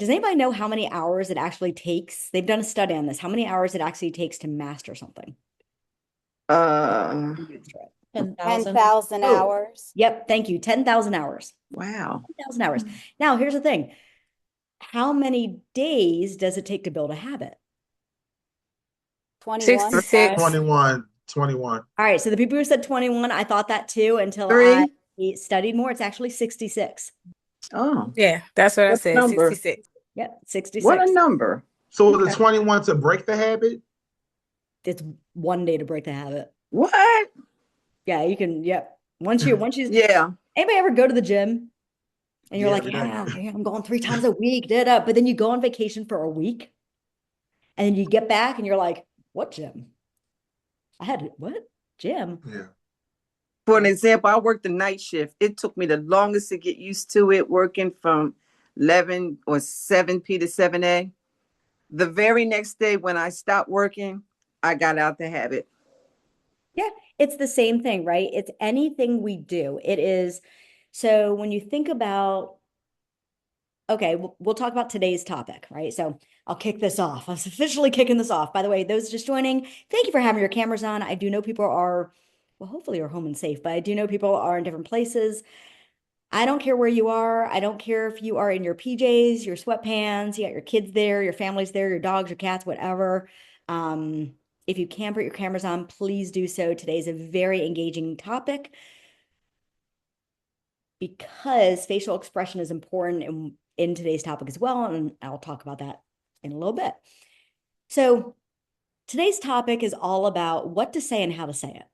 Does anybody know how many hours it actually takes? They've done a study on this. How many hours it actually takes to master something? Uh, Master it. 10,000. 10,000 Oh, hours. yep. Thank you. 10,000 hours. wow. 10,000 hours. Now, here's the thing. How many days does it take to build a habit? 21. 66. 21, 21. All right. So the people who said 21, I thought that too until I Three. studied more. It's actually 66. Oh, Yeah, that's what I what said. number? 66. Yep. What a 66. number. So the Okay. 21 to break the habit? It's one day to break the habit. What? Yeah, you can. Yep. Once you, Yeah. anybody ever go to the gym and you're Yeah, like, every day. yeah, I'm going 3 times a week, but then you go on vacation for a week and then you get back and you're like, what gym? I had what gym? Yeah. For an Right. example, I worked the night shift. It took me the longest to get used to it, working from 11 or 7 p to 7 a. The very next day when I stopped working, I got out the habit. Yeah, it's the same thing, right? It's anything we do. It is. So when you think about, okay, we'll talk about today's topic, right? So I'll kick this off. I was officially kicking this off. By the way, those just joining, thank you for having your cameras on. I do know people are, well, hopefully you're home and safe, but I do know people are in different places. I don't care where you are. I don't care if you are in your PJs, your sweatpants, you got your kids there, your family's there, your dogs, your cats, whatever. If you can put your cameras on, please do so. Today's a very engaging topic because facial expression is important in today's topic as well. And I'll talk about that in a little bit. So today's topic is all about what to say and how to say it,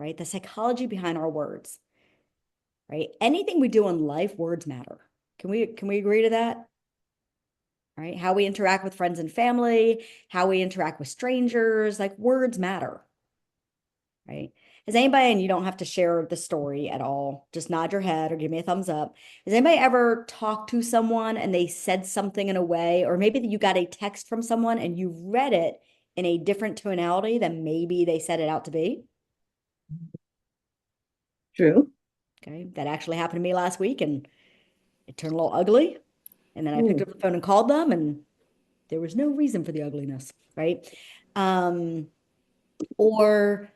right? The psychology behind our words, right? Anything we do in life, words matter. Can we agree to that? Right? How we interact with friends and family, how we interact with strangers, like words matter, right? Has anybody, and you don't have to share the story at all, just nod your head or give me a thumbs up. Has anybody ever talked to someone and they said something in a way, or maybe you got a text from someone and you read it in a different tonality than maybe they said it out to be? True. Okay, that actually happened to me last week and it turned a little ugly. And then I picked Ooh. up the phone and called them, and there was no reason for the ugliness, right? Um, or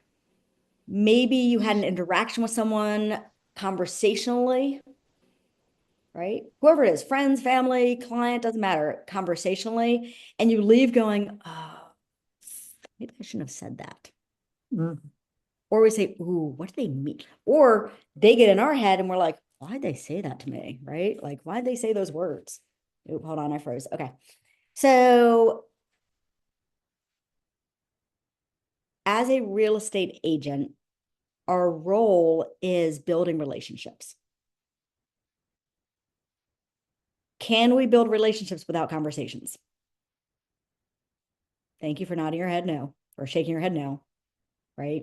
maybe you had an interaction with someone conversationally, right? Whoever it is, friends, family, client, doesn't matter, conversationally, and you leave going, oh, maybe I shouldn't have said that. Mm. Or we say, ooh, what do they mean? Or they get in our head and we're like, why'd they say that to me, right? Like, why'd they say those words? Oop, hold on, I froze. Okay. So as a real estate agent, our role is building relationships. Can we build relationships without conversations? Thank you for nodding your head no, or shaking your head no, right?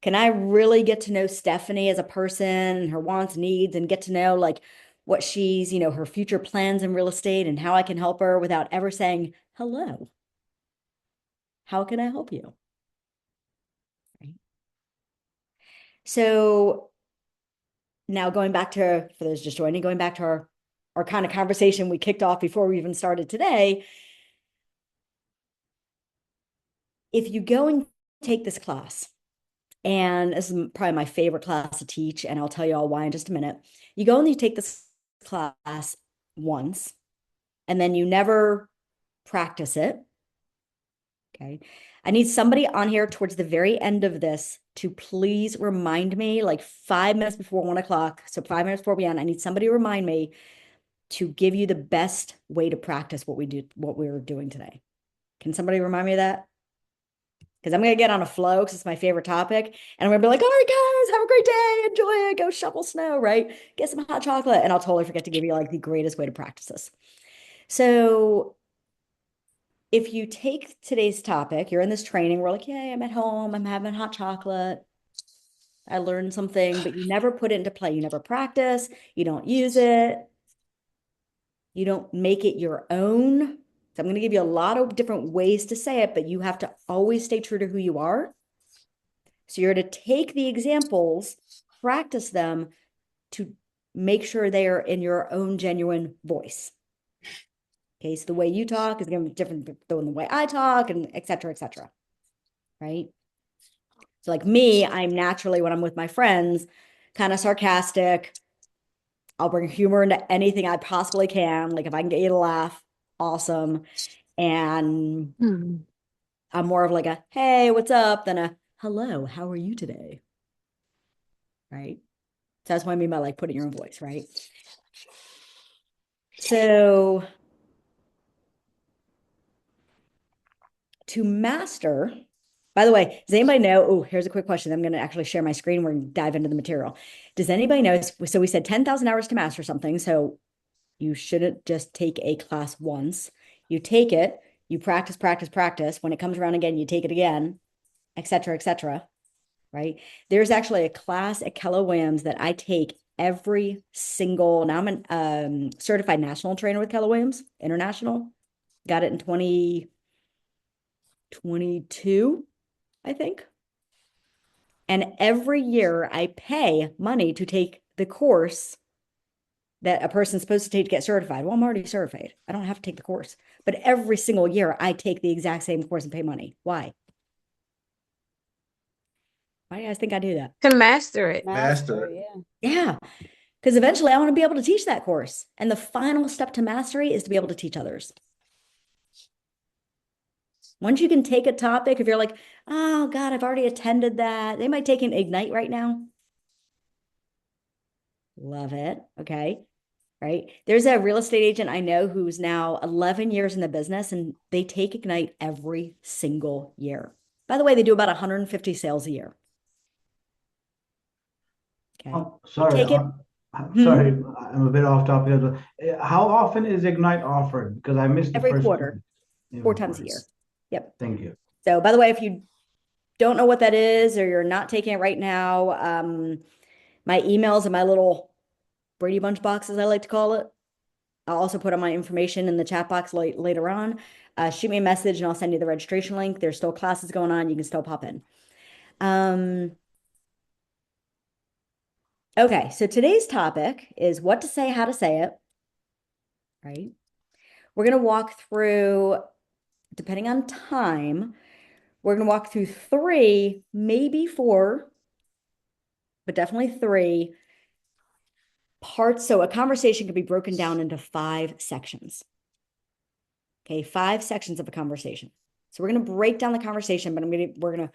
Can I really get to know Stephanie as a person, her wants, needs, and get to know like what she's, her future plans in real estate and how I can help her without ever saying, hello, how can I help you? Right? So now going back to, for those just joining, going back to our kind of conversation we kicked off before we even started today, if you go and take this class, and this is probably my favorite class to teach, and I'll tell you all why in just a minute. You go and you take this class once, and then you never practice it. Okay. I need somebody on here towards the very end of this to please remind me, like 5 minutes before 1 o'clock. So 5 minutes before we end, I need somebody to remind me to give you the best way to practice what we're doing today. Can somebody remind me of that? Because I'm going to get on a flow because it's my favorite topic. And I'm going to be like, all right, guys, have a great day. Enjoy it. Go shovel snow, right? Get some hot chocolate. And I'll totally forget to give you like the greatest way to practice this. So if you take today's topic, you're in this training, we're like, yay, I'm at home. I'm having hot chocolate. I learned something, but you never put it into play. You never practice. You don't use it. You don't make it your own. So I'm going to give you a lot of different ways to say it, but you have to always stay true to who you are. So you're to take the examples, practice them to make sure they are in your own genuine voice. Okay, so the way you talk is going to be different than the way I talk, and et cetera, right? So like me, I'm naturally, when I'm with my friends, kind of sarcastic. I'll bring humor into anything I possibly can. Like if I can get you to laugh, awesome. And Hmm. I'm more of like a, hey, what's up? Than a, hello, how are you today? Right? So that's what I mean by like putting your own voice, right? So to master, by the way, does anybody know? Oh, here's a quick question. I'm going to actually share my screen. We're going to dive into the material. Does anybody know? So we said 10,000 hours to master something. So you shouldn't just take a class once. You take it, you practice, practice, practice. When it comes around again, you take it again, et cetera, right? There's actually a class at Keller Williams that I take every single, now I'm a certified national trainer with Keller Williams, international. Got it in 2022, I think. And every year I pay money to take the course that a person's supposed to take to get certified. Well, I'm already certified. I don't have to take the course. But every single year I take the exact same course and pay money. Why? Why do you guys think I do that? To master it. Master. Yeah. Yeah. Because eventually I want to be able to teach that course. And the final step to mastery is to be able to teach others. Once you can take a topic, if you're like, oh God, I've already attended that. They might take an Ignite right now. Love it. Okay. Right. There's a real estate agent I know who's now 11 years in the business and they take Ignite every single year. By the way, they do about 150 sales a year. Okay. Oh, They sorry. take it. I'm Hmm? sorry. I'm a bit off topic. How often is Ignite offered? Because I missed the Every first quarter, two. 4 times a year. Yep. Thank you. So by the way, if you don't know what that is or you're not taking it right now, my emails and my little Brady Bunch boxes, I like to call it. I'll also put on my information in the chat box later on. Shoot me a message and I'll send you the registration link. There's still classes going on. You can still pop in. Okay, so today's topic is what to say, how to say it, right? We're going to walk through, depending on time, we're going to walk through 3, maybe 4, but definitely 3 parts. So a conversation can be broken down into 5 sections. Okay, 5 sections of a conversation. So we're going to break down the conversation, but we're going to,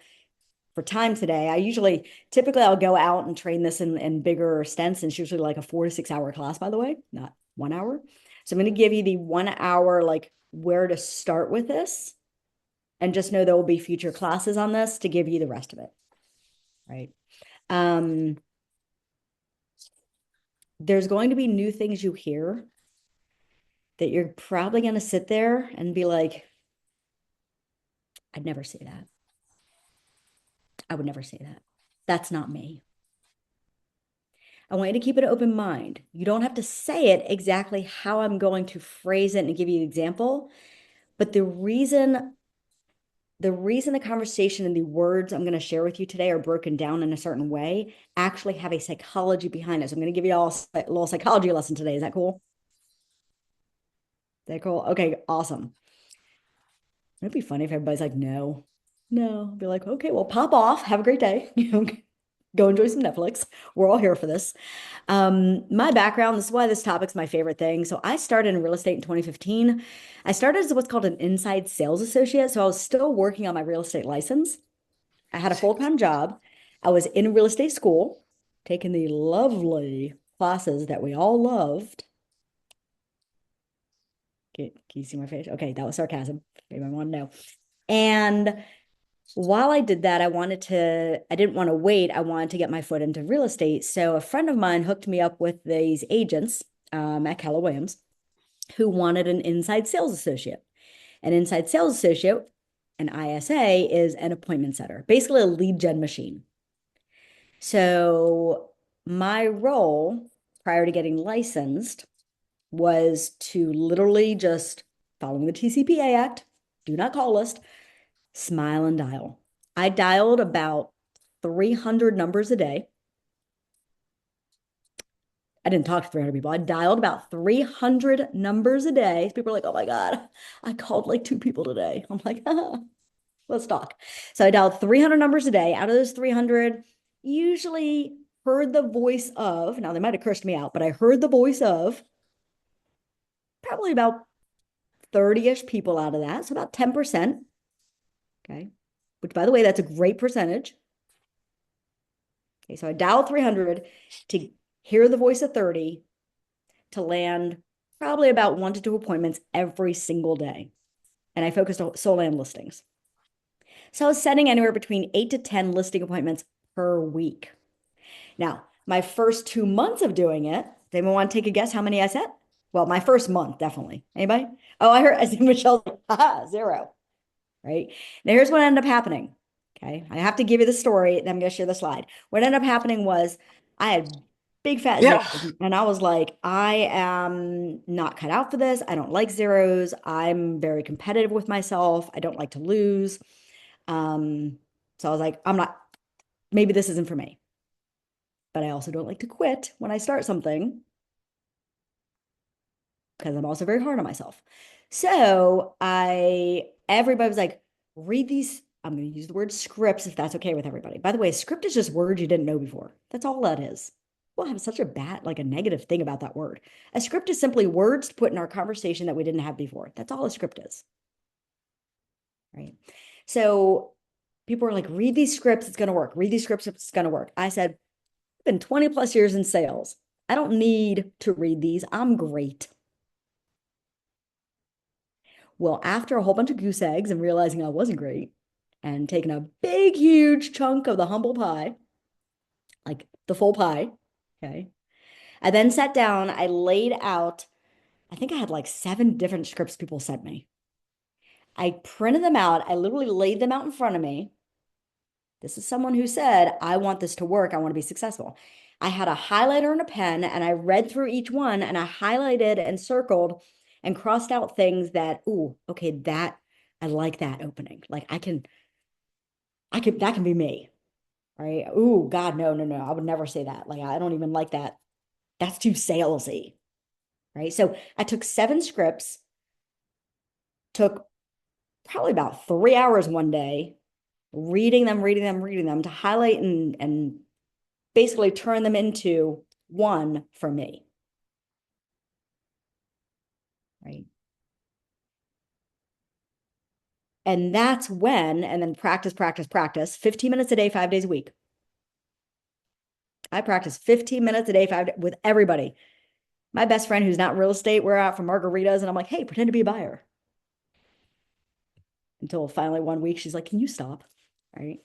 for time today, typically I'll go out and train this in bigger stints. And it's usually like a 4 to 6 hour class, by the way, not 1 hour. So I'm going to give you the 1 hour, like where to start with this. And just know there will be future classes on this to give you the rest of it. Right. There's going to be new things you hear that you're probably going to sit there and be like, I'd never say that. I would never say that. That's not me. I want you to keep an open mind. You don't have to say it exactly how I'm going to phrase it and give you an example. But the conversation and the words I'm going to share with you today are broken down in a certain way, actually have a psychology behind it. So I'm going to give you all a little psychology lesson today. Is that cool? Is that cool? Okay, awesome. It'd be funny if everybody's like, no, no. I'd be like, okay, well, pop off. Have a great day. Go enjoy some Netflix. We're all here for this. My background, this is why this topic's my favorite thing. So I started in real estate in 2015. I started as what's called an inside sales associate. So I was still working on my real estate license. I had a full-time job. I was in real estate school, taking the lovely classes that we all loved. Can you see my face? Okay, that was sarcasm. Maybe want to know. And while I did that, I didn't want to wait. I wanted to get my foot into real estate. So a friend of mine hooked me up with these agents at Keller Williams who wanted an inside sales associate. An inside sales associate, an ISA, is an appointment setter, basically a lead gen machine. So my role prior to getting licensed was to literally just following the TCPA Act, do not call list, smile and dial. I dialed about 300 numbers a day. I didn't talk to 300 people. I dialed about 300 numbers a day. People are like, oh my God, I called like 2 people today. I'm like, let's talk. So I dialed 300 numbers a day. Out of those 300, usually heard the voice of, now they might have cursed me out, but I heard the voice of probably about 30-ish people out of that. So about 10%. Okay. Which, by the way, that's a great percentage. Okay. So I dialed 300 to hear the voice of 30 to land probably about 1 to 2 appointments every single day. And I focused solely on listings. So I was setting anywhere between 8 to 10 listing appointments per week. Now, my first 2 months of doing it, does anyone want to take a guess how many I set? Well, my first month, definitely. Anybody? Oh, I see Michelle, haha, 0. Right? Now, here's what ended up happening. Okay. I have to give you the story, then I'm going to share the slide. What ended up happening was I had big fat Yeah. zeros, and I was like, I am not cut out for this. I don't like zeros. I'm very competitive with myself. I don't like to lose. So I was like, I'm not, maybe this isn't for me. But I also don't like to quit when I start something because I'm also very hard on myself. So everybody was like, read these. I'm going to use the word scripts if that's okay with everybody. By the way, a script is just words you didn't know before. That's all that is. Well, I have such a bad, like a negative thing about that word. A script is simply words to put in our conversation that we didn't have before. That's all a script is. Right. So people were like, read these scripts, it's going to work. Read these scripts, it's going to work. I said, I've been 20 plus years in sales. I don't need to read these. I'm great. Well, after a whole bunch of goose eggs and realizing I wasn't great and taking a big, huge chunk of the humble pie, like the full pie, okay, I then sat down, I laid out, I think I had like 7 different scripts people sent me. I printed them out. I literally laid them out in front of me. This is someone who said, I want this to work. I want to be successful. I had a highlighter and a pen, and I read through each one, and I highlighted and circled and crossed out things that, ooh, okay, that I like that opening. Like that can be me, right? Ooh, God, no, no, no. I would never say that. Like, I don't even like that. That's too salesy, right? So I took 7 scripts, took probably about 3 hours one day, reading them to highlight and basically turn them into one for me, right? And that's when, and then practice, 15 minutes a day, 5 days a week. I practice 15 minutes a day, with everybody. My best friend who's not in real estate, we're out for margaritas, and I'm like, hey, pretend to be a buyer. Until finally one week, she's like, can you stop? Right?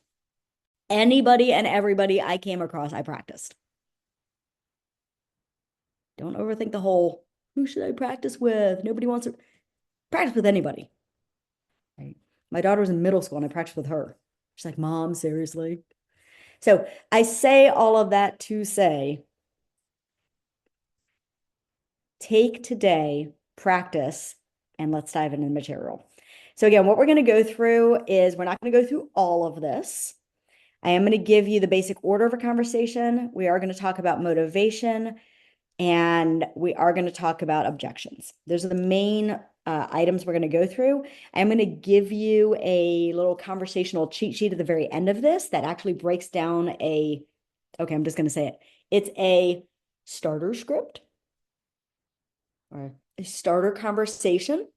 Anybody and everybody I came across, I practiced. Don't overthink the whole, who should I practice with? Nobody wants to practice with anybody. Right? My daughter was in middle school and I practiced with her. She's like, Mom, seriously? So I say all of that to say, take today, practice, and let's dive into the material. So again, what we're going to go through is we're not going to go through all of this. I am going to give you the basic order of a conversation. We are going to talk about motivation, and we are going to talk about objections. Those are the main items we're going to go through. I'm going to give you a little conversational cheat sheet at the very end of this that actually breaks down okay, I'm just going to say it. It's a starter script or a starter conversation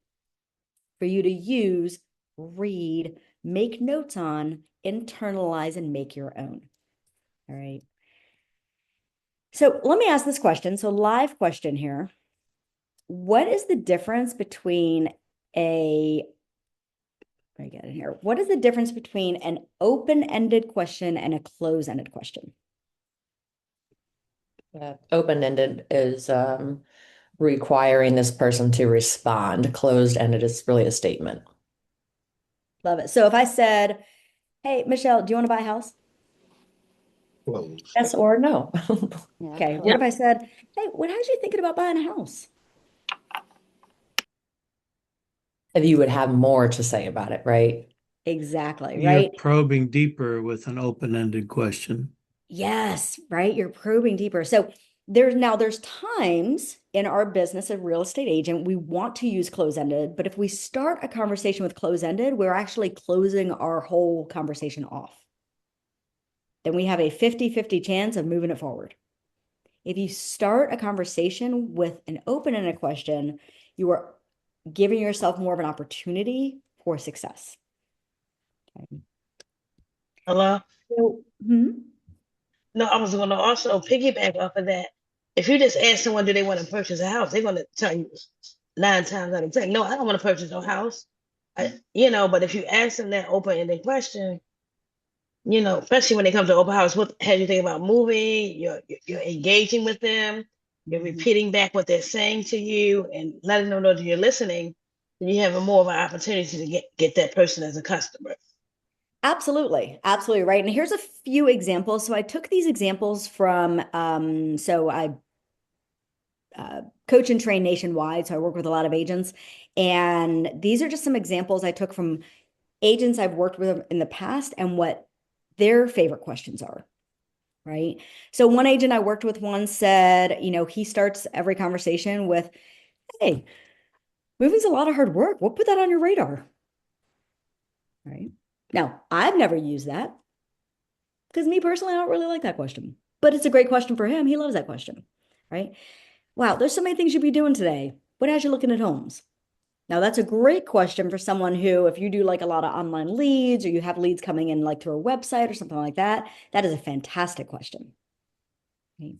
for you to use, read, make notes on, internalize, and make your own. All right. So let me ask this question. So live question here. What is the difference between what is the difference between an open-ended question and a closed-ended question? Open-ended is requiring this person to respond. Closed-ended is really a statement. Love it. So if I said, hey, Michelle, do you want to buy a house? Closed. Yes or no. Okay. What if I said, hey, what has you thinking about buying a house? If you would have more to say about it, right? Exactly, You're right? probing deeper with an open-ended question. Yes, right? You're probing deeper. So There's times in our business as a real estate agent, we want to use close-ended, but if we start a conversation with close-ended, we're actually closing our whole conversation off. Then we have a 50-50 chance of moving it forward. If you start a conversation with an open-ended question, you are giving yourself more of an opportunity for success. Okay. Hello? So, No, I was going to also piggyback off of that. If you just ask someone, do they want to purchase a house? They're going to tell you 9 times out of 10, no, I don't want to purchase no house. But if you ask them that open-ended question, especially when it comes to open house, what have you think about moving? You're engaging with them, you're repeating back what they're saying to you and letting them know that you're listening, then you have a more of an opportunity to get that person as a customer. Absolutely. Absolutely right. And here's a few examples. So I took these examples from, so I coach and train nationwide. So I work with a lot of agents. And these are just some examples I took from agents I've worked with in the past and what their favorite questions are. Right. So one agent I worked with once said, he starts every conversation with, hey, moving's a lot of hard work. What put that on your radar? Right. Now, I've never used that because me personally, I don't really like that question, but it's a great question for him. He loves that question. Right. Wow, there's so many things you'd be doing today. What has you looking at homes? Now, that's a great question for someone who, if you do like a lot of online leads or you have leads coming in like through a website or something like that, that is a fantastic question. Okay.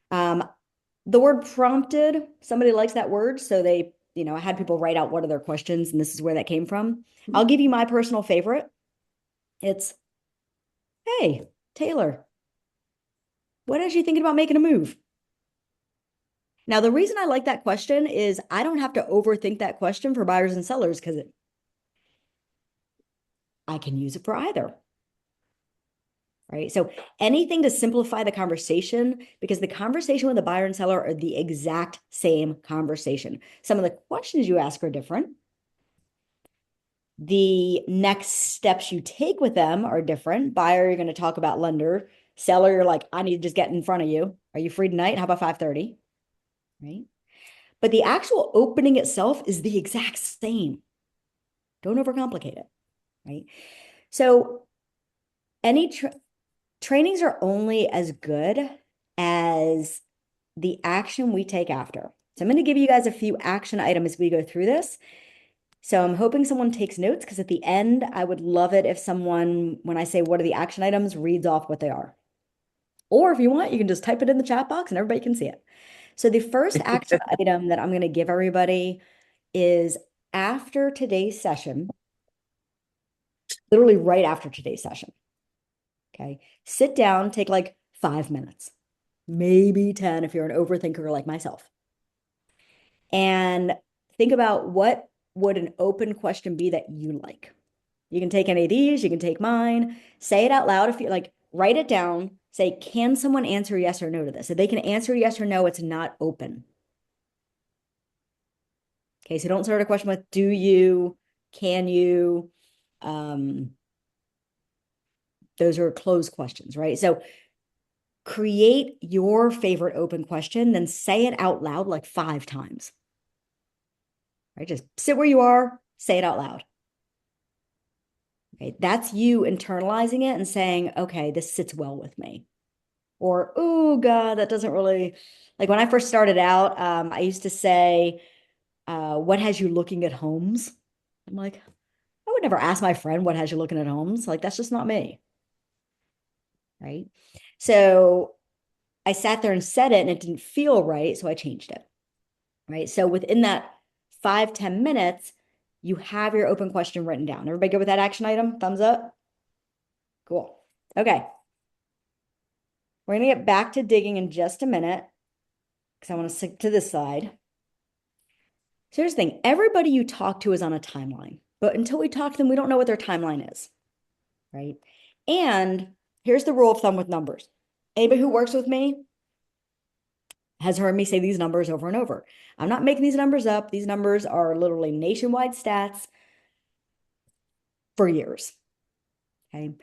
The word prompted, somebody likes that word. So I had people write out what are their questions, and this is where that came from. I'll give you my personal favorite. It's, hey, Taylor, what is you thinking about making a move? Now, the reason I like that question is I don't have to overthink that question for buyers and sellers because I can use it for either. Right. So anything to simplify the conversation, because the conversation with the buyer and seller are the exact same conversation. Some of the questions you ask are different. The next steps you take with them are different. Buyer, you're going to talk about lender. Seller, you're like, I need to just get in front of you. Are you free tonight? How about 5:30? Right. But the actual opening itself is the exact same. Don't overcomplicate it. Right. So any trainings are only as good as the action we take after. So I'm going to give you guys a few action items as we go through this. So I'm hoping someone takes notes because at the end, I would love it if someone, when I say what are the action items, reads off what they are. Or if you want, you can just type it in the chat box and everybody can see it. So the first action item that I'm going to give everybody is after today's session, literally right after today's session. Okay. Sit down, take like 5 minutes, maybe 10 if you're an overthinker like myself. And think about what would an open question be that you like. You can take any of these, you can take mine, say it out loud if you like, write it down, say, can someone answer yes or no to this? If they can answer yes or no, it's not open. Okay, so don't start a question with do you, can you? Those are closed questions, right? So create your favorite open question, then say it out loud like 5 times. Right? Just sit where you are, say it out loud. Okay, that's you internalizing it and saying, okay, this sits well with me. Or, oh God, that doesn't really, like when I first started out, I used to say, what has you looking at homes? I'm like, I would never ask my friend what has you looking at homes. Like, that's just not me. Right. So I sat there and said it and it didn't feel right. So I changed it. Right. So within that 5-10 minutes, you have your open question written down. Everybody good with that action item? Thumbs up. Cool. Okay. We're going to get back to digging in just a minute because I want to stick to this slide. So here's the thing. Everybody you talk to is on a timeline, but until we talk to them, we don't know what their timeline is, right? And here's the rule of thumb with numbers. Anybody who works with me has heard me say these numbers over and over. I'm not making these numbers up. These numbers are literally nationwide stats for years, okay?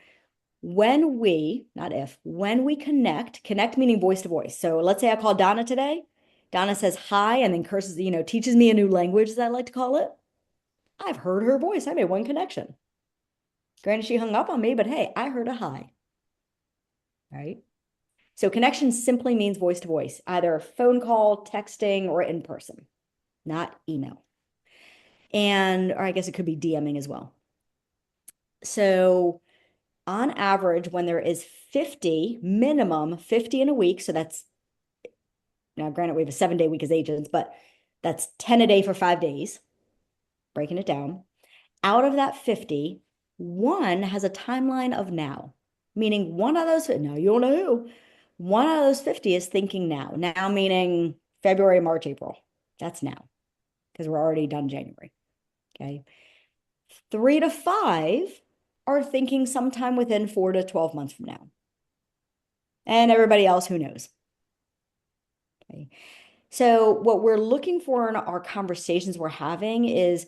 when we, not if, when we connect meaning voice to voice. So let's say I call Donna today. Donna says hi and then curses, teaches me a new language, as I like to call it. I've heard her voice. I made one connection. Granted, she hung up on me, but hey, I heard a hi. Right? So connection simply means voice to voice, either phone call, texting, or in person, not email. Or I guess it could be DMing as well. So on average, when there is 50, minimum 50 in a week, so that's, now granted, we have a 7-day week as agents, but that's 10 a day for 5 days, breaking it down. Out of that 50, one has a timeline of now, meaning one of those, no, you don't know who, one of those 50 is thinking now. Now meaning February, March, April. That's now because we're already done January. Okay. 3 to 5 are thinking sometime within 4 to 12 months from now. And everybody else, who knows? Okay. So what we're looking for in our conversations we're having is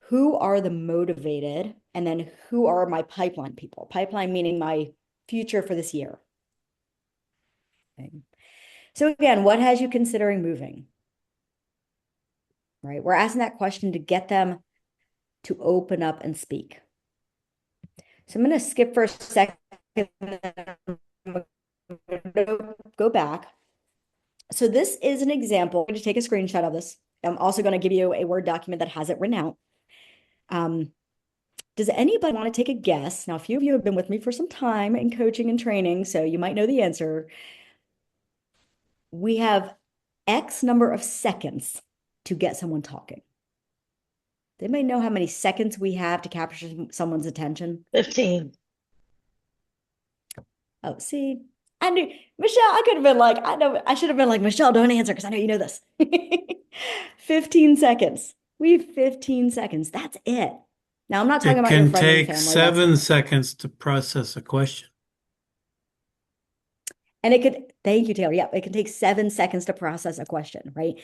who are the motivated, and then who are my pipeline people? Pipeline meaning my future for this year. Okay. So again, what has you considering moving? Right? We're asking that question to get them to open up and speak. So I'm going to skip for a second, go back. So this is an example. I'm going to take a screenshot of this. I'm also going to give you a Word document that has it written out. Does anybody want to take a guess? Now, a few of you have been with me for some time in coaching and training, so you might know the answer. We have X number of seconds to get someone talking. They may know how many seconds we have to capture someone's attention. 15. Oh, see, I knew, Michelle, I could have been like, I know, I should have been like, Michelle, don't answer because I know you know this. 15 seconds. We have 15 seconds. That's it. Now, I'm not talking It about your can friends and take family. 7 seconds to process a question. And it could, thank you, Taylor. Yeah, it can take 7 seconds to process a question, right?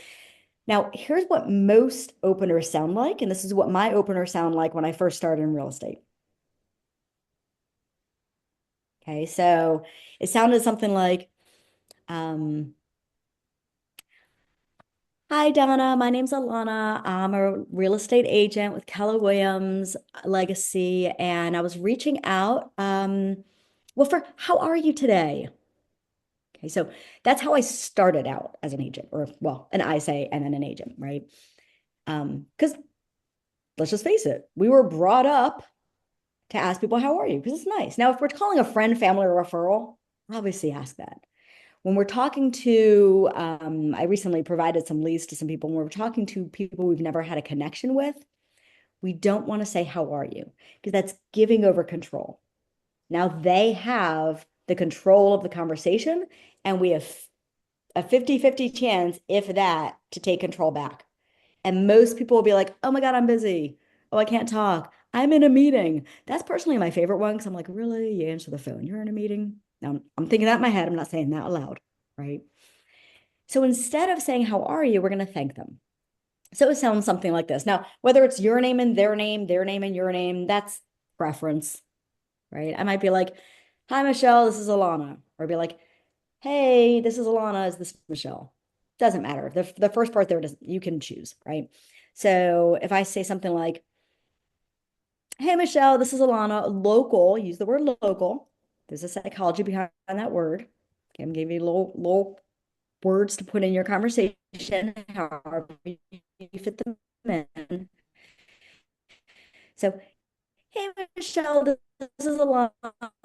Now, here's what most openers sound like. And this is what my openers sound like when I first started in real estate. Okay, so it sounded something like, hi, Donna. My name's Alana. I'm a real estate agent with Keller Williams Legacy, and I was reaching out. Well, for how are you today? Okay, so that's how I started out as an agent, or well, an ISA and then an agent, right? Because let's just face it, we were brought up to ask people, how are you? Because it's nice. Now, if we're calling a friend, family, or referral, obviously ask that. When we're talking to, I recently provided some leads to some people. When we're talking to people we've never had a connection with, we don't want to say, how are you? Because that's giving over control. Now they have the control of the conversation, and we have a 50-50 chance, if that, to take control back. And most people will be like, oh my God, I'm busy. Oh, I can't talk. I'm in a meeting. That's personally my favorite one because I'm like, really? You answer the phone. You're in a meeting? Now, I'm thinking that in my head. I'm not saying that aloud, right? So instead of saying, how are you? We're going to thank them. So it sounds something like this. Now, whether it's your name and their name and your name, that's preference, right? I might be like, hi, Michelle, this is Alana. Or be like, hey, this is Alana, is this Michelle? Doesn't matter. The first part there, you can choose, right? So if I say something like, hey, Michelle, this is Alana, local, use the word local. There's a psychology behind that word. Okay, I'm giving you little words to put in your conversation, however you fit them in. So, hey, Michelle, this is Alana,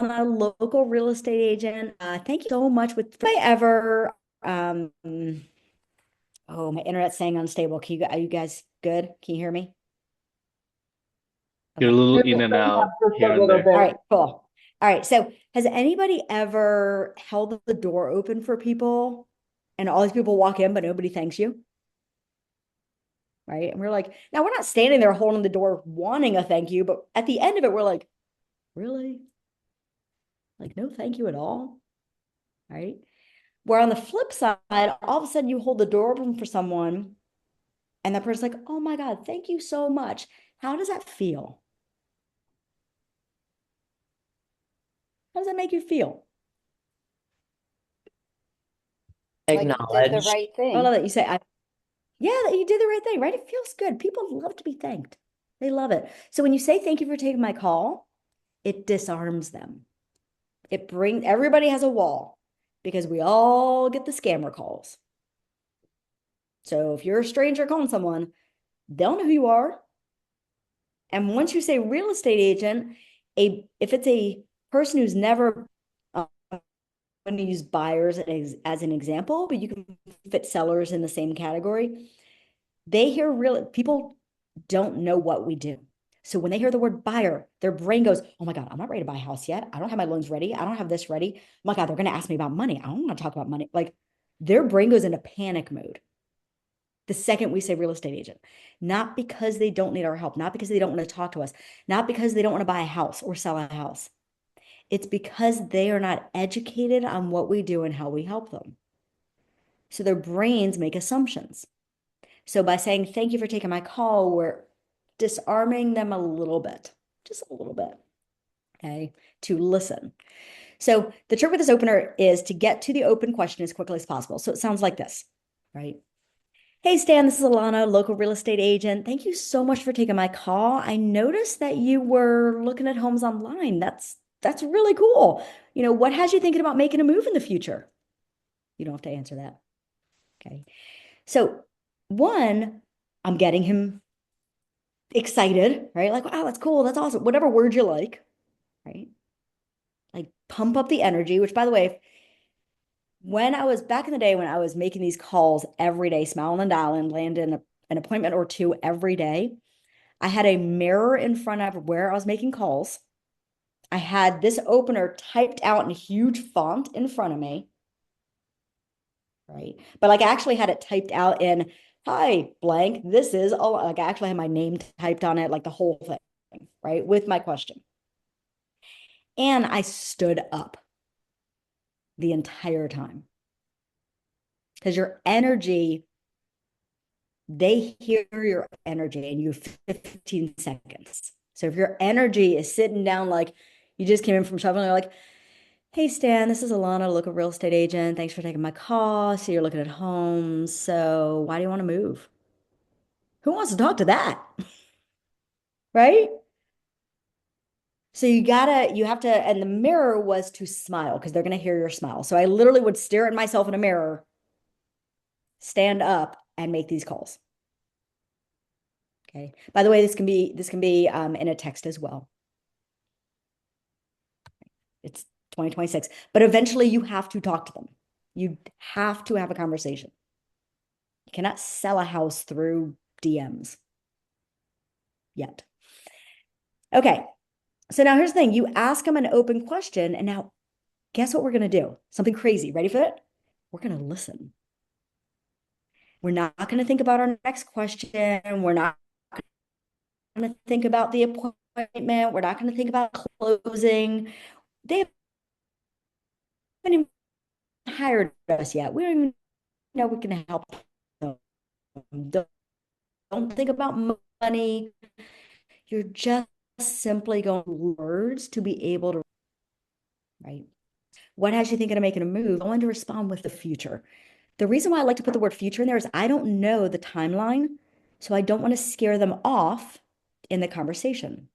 local real estate agent. Thank you so much. If I ever, oh, my internet's saying unstable. Are you guys good? Can you hear me? You're a Okay. little in and out here and there. All right, cool. All right. So has anybody ever held the door open for people and all these people walk in, but nobody thanks you? Right. And we're like, now we're not standing there holding the door wanting a thank you, but at the end of it, we're like, really? Like, no thank you at all. Right. Where on the flip side, all of a sudden you hold the door open for someone and that person's like, oh my God, thank you so much. How does that feel? How does that make you feel? Like you did the Acknowledged. right I thing. love that you say, yeah, that you did the right thing, right? It feels good. People love to be thanked. They love it. So when you say thank you for taking my call, it disarms them. It brings everybody has a wall because we all get the scammer calls. So if you're a stranger calling someone, they'll know who you are. And once you say real estate agent, if it's a person who's never going to use buyers as an example, but you can fit sellers in the same category. They hear real people don't know what we do. So when they hear the word buyer, their brain goes, oh my God, I'm not ready to buy a house yet. I don't have my loans ready. I don't have this ready. Oh my God, they're going to ask me about money. I don't want to talk about money. Like their brain goes into panic mode the second we say real estate agent, not because they don't need our help, not because they don't want to talk to us, not because they don't want to buy a house or sell a house. It's because they are not educated on what we do and how we help them. So their brains make assumptions. So by saying, thank you for taking my call, we're disarming them a little bit, just a little bit, okay, to listen. So the trick with this opener is to get to the open question as quickly as possible. So it sounds like this, right? Hey, Stan, this is Alana, local real estate agent. Thank you so much for taking my call. I noticed that you were looking at homes online. That's really cool. What has you thinking about making a move in the future? You don't have to answer that. Okay. So, one, I'm getting him excited, right? Like, wow, that's cool. That's awesome. Whatever word you like, right? Like, pump up the energy, which, by the way, when I was back in the day when I was making these calls every day, smiling and dialing, landing an appointment or two every day, I had a mirror in front of where I was making calls. I had this opener typed out in huge font in front of me, right? But like I actually had it typed out in, hi, blank, this is, oh, like I actually had my name typed on it, like the whole thing, right? With my question. And I stood up the entire time because your energy, they hear your energy and you have 15 seconds. So if your energy is sitting down like you just came in from shopping, you're like, hey, Stan, this is Alana, local real estate agent. Thanks for taking my call. So you're looking at homes. So why do you want to move? Who wants to talk to that? Right? So you have to, and the mirror was to smile because they're going to hear your smile. So I literally would stare at myself in a mirror, stand up, and make these calls. Okay. By the way, this can be in a text as well. It's 2026, but eventually you have to talk to them. You have to have a conversation. You cannot sell a house through DMs yet. Okay. So now here's the thing. You ask them an open question, and now guess what we're going to do? Something crazy. Ready for it? We're going to listen. We're not going to think about our next question. We're not going to think about the appointment. We're not going to think about closing. They haven't even hired us yet. We don't even know we can help them. Don't think about money. You're just simply going words to be able to, right? What has you thinking of making a move? I want to respond with the future. The reason why I like to put the word future in there is I don't know the timeline, so I don't want to scare them off in the conversation.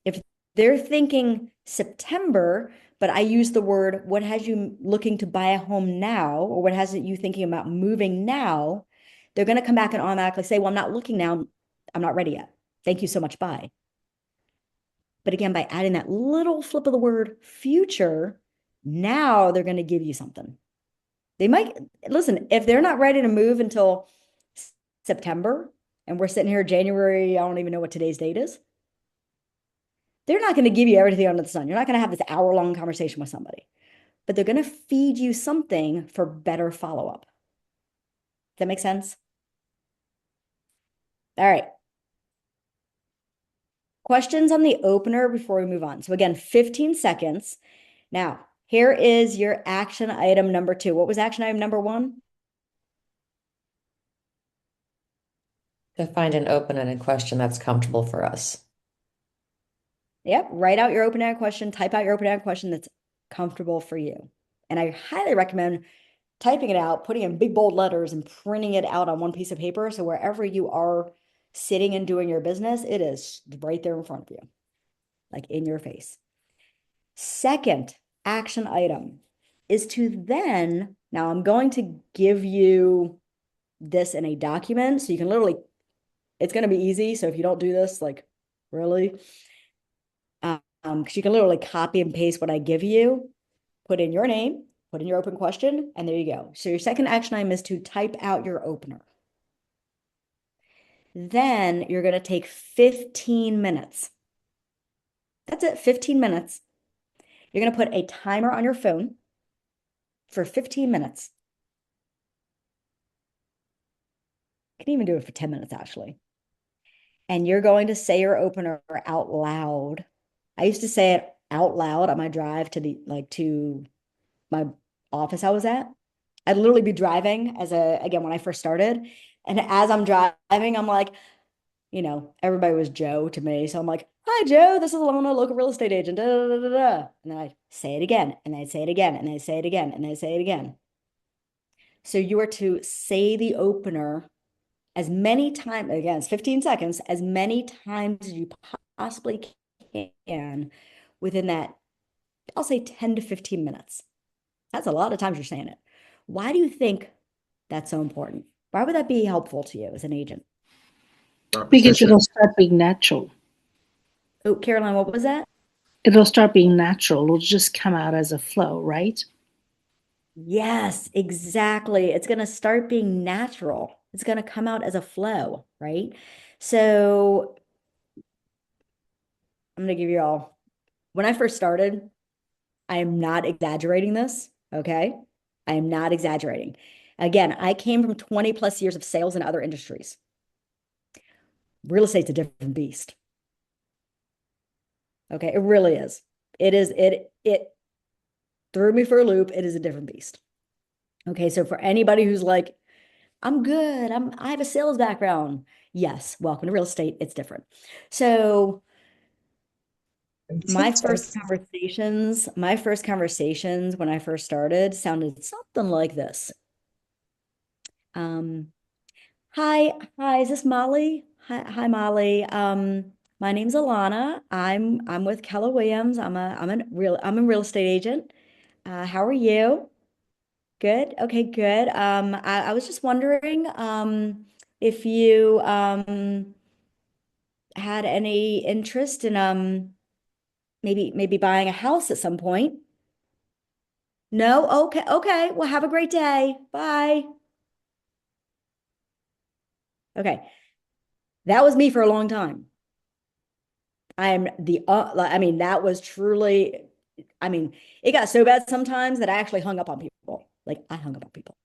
If they're thinking September, but I use the word, what has you looking to buy a home now, or what has you thinking about moving now, they're going to come back and automatically say, well, I'm not looking now. I'm not ready yet. Thank you so much. Bye. But again, by adding that little flip of the word future, now they're going to give you something. They might listen, if they're not ready to move until September and we're sitting here January, I don't even know what today's date is. They're not going to give you everything under the sun. You're not going to have this hour-long conversation with somebody, but they're going to feed you something for better follow-up. Does that make sense? All right. Questions on the opener before we move on. So again, 15 seconds. Now, here is your action item number 2. What was action item number 1? To find an open-ended question that's comfortable for us. Yep, write out your open-ended question, type out your open-ended question that's comfortable for you. And I highly recommend typing it out, putting in big bold letters and printing it out on one piece of paper. So wherever you are sitting and doing your business, it is right there in front of you, like in your face. Second action item is to then, now I'm going to give you this in a document so you can literally, it's going to be easy. So if you don't do this, like really, because you can literally copy and paste what I give you, put in your name, put in your open question, and there you go. So your second action item is to type out your opener. Then you're going to take 15 minutes. That's it, 15 minutes. You're going to put a timer on your phone for 15 minutes. You can even do it for 10 minutes, actually. And you're going to say your opener out loud. I used to say it out loud on my drive to my office I was at. I'd literally be driving again, when I first started. And as I'm driving, I'm like, everybody was Joe to me. So I'm like, hi, Joe, this is Alona, local real estate agent. Da, da, da, da, da. And then I'd say it again, and I'd say it again, and I'd say it again, and I'd say it again. So you are to say the opener as many times, again, it's 15 seconds, as many times as you possibly can within that, I'll say 10 to 15 minutes. That's a lot of times you're saying it. Why do you think that's so important? Why would that be helpful to you as an agent? Because it'll start being natural. Oh, Caroline, what was that? It'll start being natural. It'll just come out as a flow, right? Yes, exactly. It's going to start being natural. It's going to come out as a flow, right? So I'm going to give you all, when I first started, I am not exaggerating this, okay? I am not exaggerating. Again, I came from 20 plus years of sales in other industries. Real estate's a different beast. Okay, it really is. It threw me for a loop. It is a different beast. Okay, so for anybody who's like, I'm good, I have a sales background. Yes, welcome to real estate. It's different. So my first conversations when I first started sounded something like this. Um, hi, is this Molly? Hi, Molly. My name's Alana. I'm with Keller Williams. I'm a real estate agent. How are you? Good. Okay, good. I was just wondering, if you had any interest in maybe buying a house at some point. No? Okay, okay. Well, have a great day. Bye. Okay. That was me for a long time. That was truly, it got so bad sometimes that I actually hung up on people. Like I hung up on people.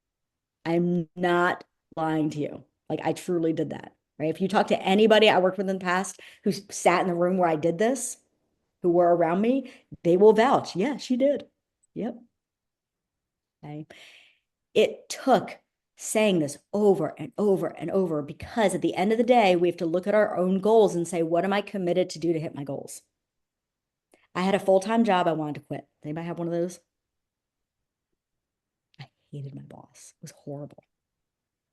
I'm not lying to you. Like I truly did that, right? If you talk to anybody I worked with in the past who sat in the room where I did this, who were around me, they will vouch. Yeah, she did. Yep. Okay. It took saying this over and over and over because at the end of the day, we have to look at our own goals and say, what am I committed to do to hit my goals? I had a full-time job I wanted to quit. Anybody have one of those? I hated my boss. It was horrible.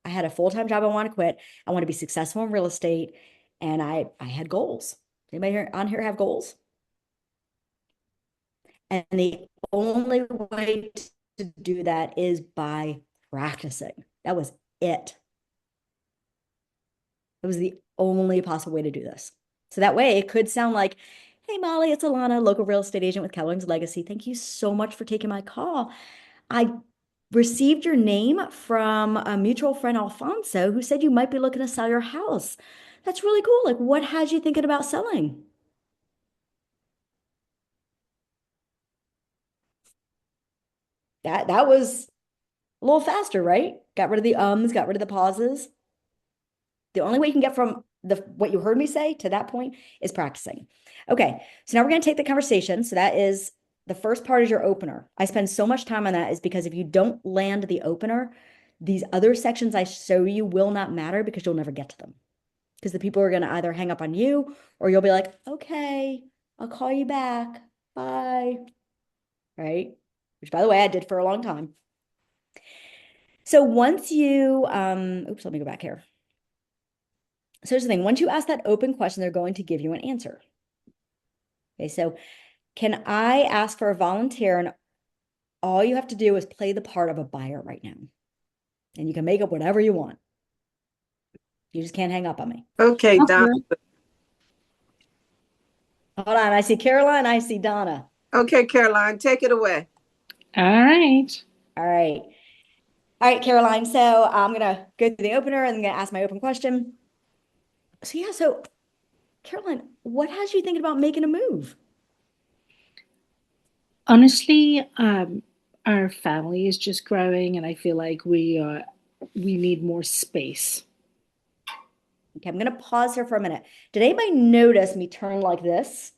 I had a full-time job I wanted to quit. I want to be successful in real estate, and I had goals. Anybody on here have goals? And the only way to do that is by practicing. That was it. It was the only possible way to do this. So that way it could sound like, hey, Molly, it's Alana, local real estate agent with Keller's Legacy. Thank you so much for taking my call. I received your name from a mutual friend, Alfonso, who said you might be looking to sell your house. That's really cool. Like, what has you thinking about selling? That was a little faster, right? Got rid of the ums, got rid of the pauses. The only way you can get from what you heard me say to that point is practicing. Okay, so now we're going to take the conversation. So that is the first part is your opener. I spend so much time on that is because if you don't land the opener, these other sections I show you will not matter because you'll never get to them. Because the people are going to either hang up on you or you'll be like, okay, I'll call you back. Bye. Right? Which, by the way, I did for a long time. So once you, oops, let me go back here. So here's the thing. Once you ask that open question, they're going to give you an answer. Okay, so can I ask for a volunteer? And all you have to do is play the part of a buyer right now. And you can make up whatever you want. You just can't hang up on me. Okay, Donna. Hold on. I see Caroline. I see Donna. Okay, Caroline, take it away. All right. All right. All right, Caroline. So I'm going to go through the opener and I'm going to ask my open question. So, yeah. So, Caroline, what has you thinking about making a move? Honestly, our family is just growing, and I feel like we need more space. Okay, I'm going to pause here for a minute. Did anybody notice me turn like this?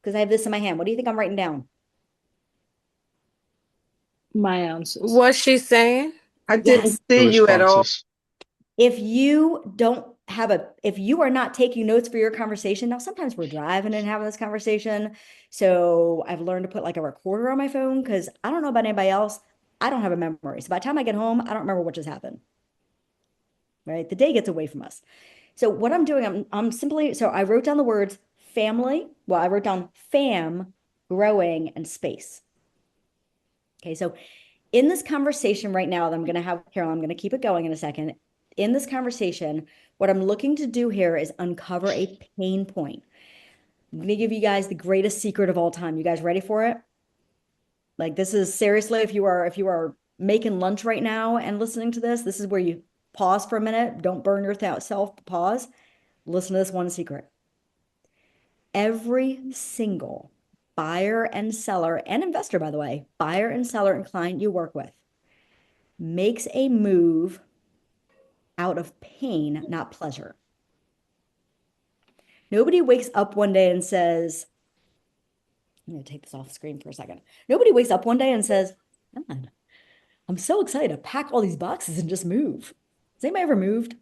Because I have this in my hand. What do you think I'm writing down? My answers. What's she saying? I didn't Yes. see you at all. Responses. If you don't have if you are not taking notes for your conversation, now sometimes we're driving and having this conversation. So I've learned to put like a recorder on my phone because I don't know about anybody else. I don't have a memory. So by the time I get home, I don't remember what just happened. Right? The day gets away from us. So what I'm doing, I'm simply, so I wrote down the words family. Well, I wrote down fam, growing, and space. Okay, so in this conversation right now that I'm going to have, Carol, I'm going to keep it going in a second. In this conversation, what I'm looking to do here is uncover a pain point. I'm going to give you guys the greatest secret of all time. You guys ready for it? Like this is seriously, if you are making lunch right now and listening to this, this is where you pause for a minute. Don't burn yourself, pause. Listen to this one secret. Every single buyer and seller and investor, by the way, buyer and seller and client you work with makes a move out of pain, not pleasure. Nobody wakes up one day and says, I'm going to take this off screen for a second. Nobody wakes up one day and says, God, I'm so excited to pack all these boxes and just move. Has anybody ever moved?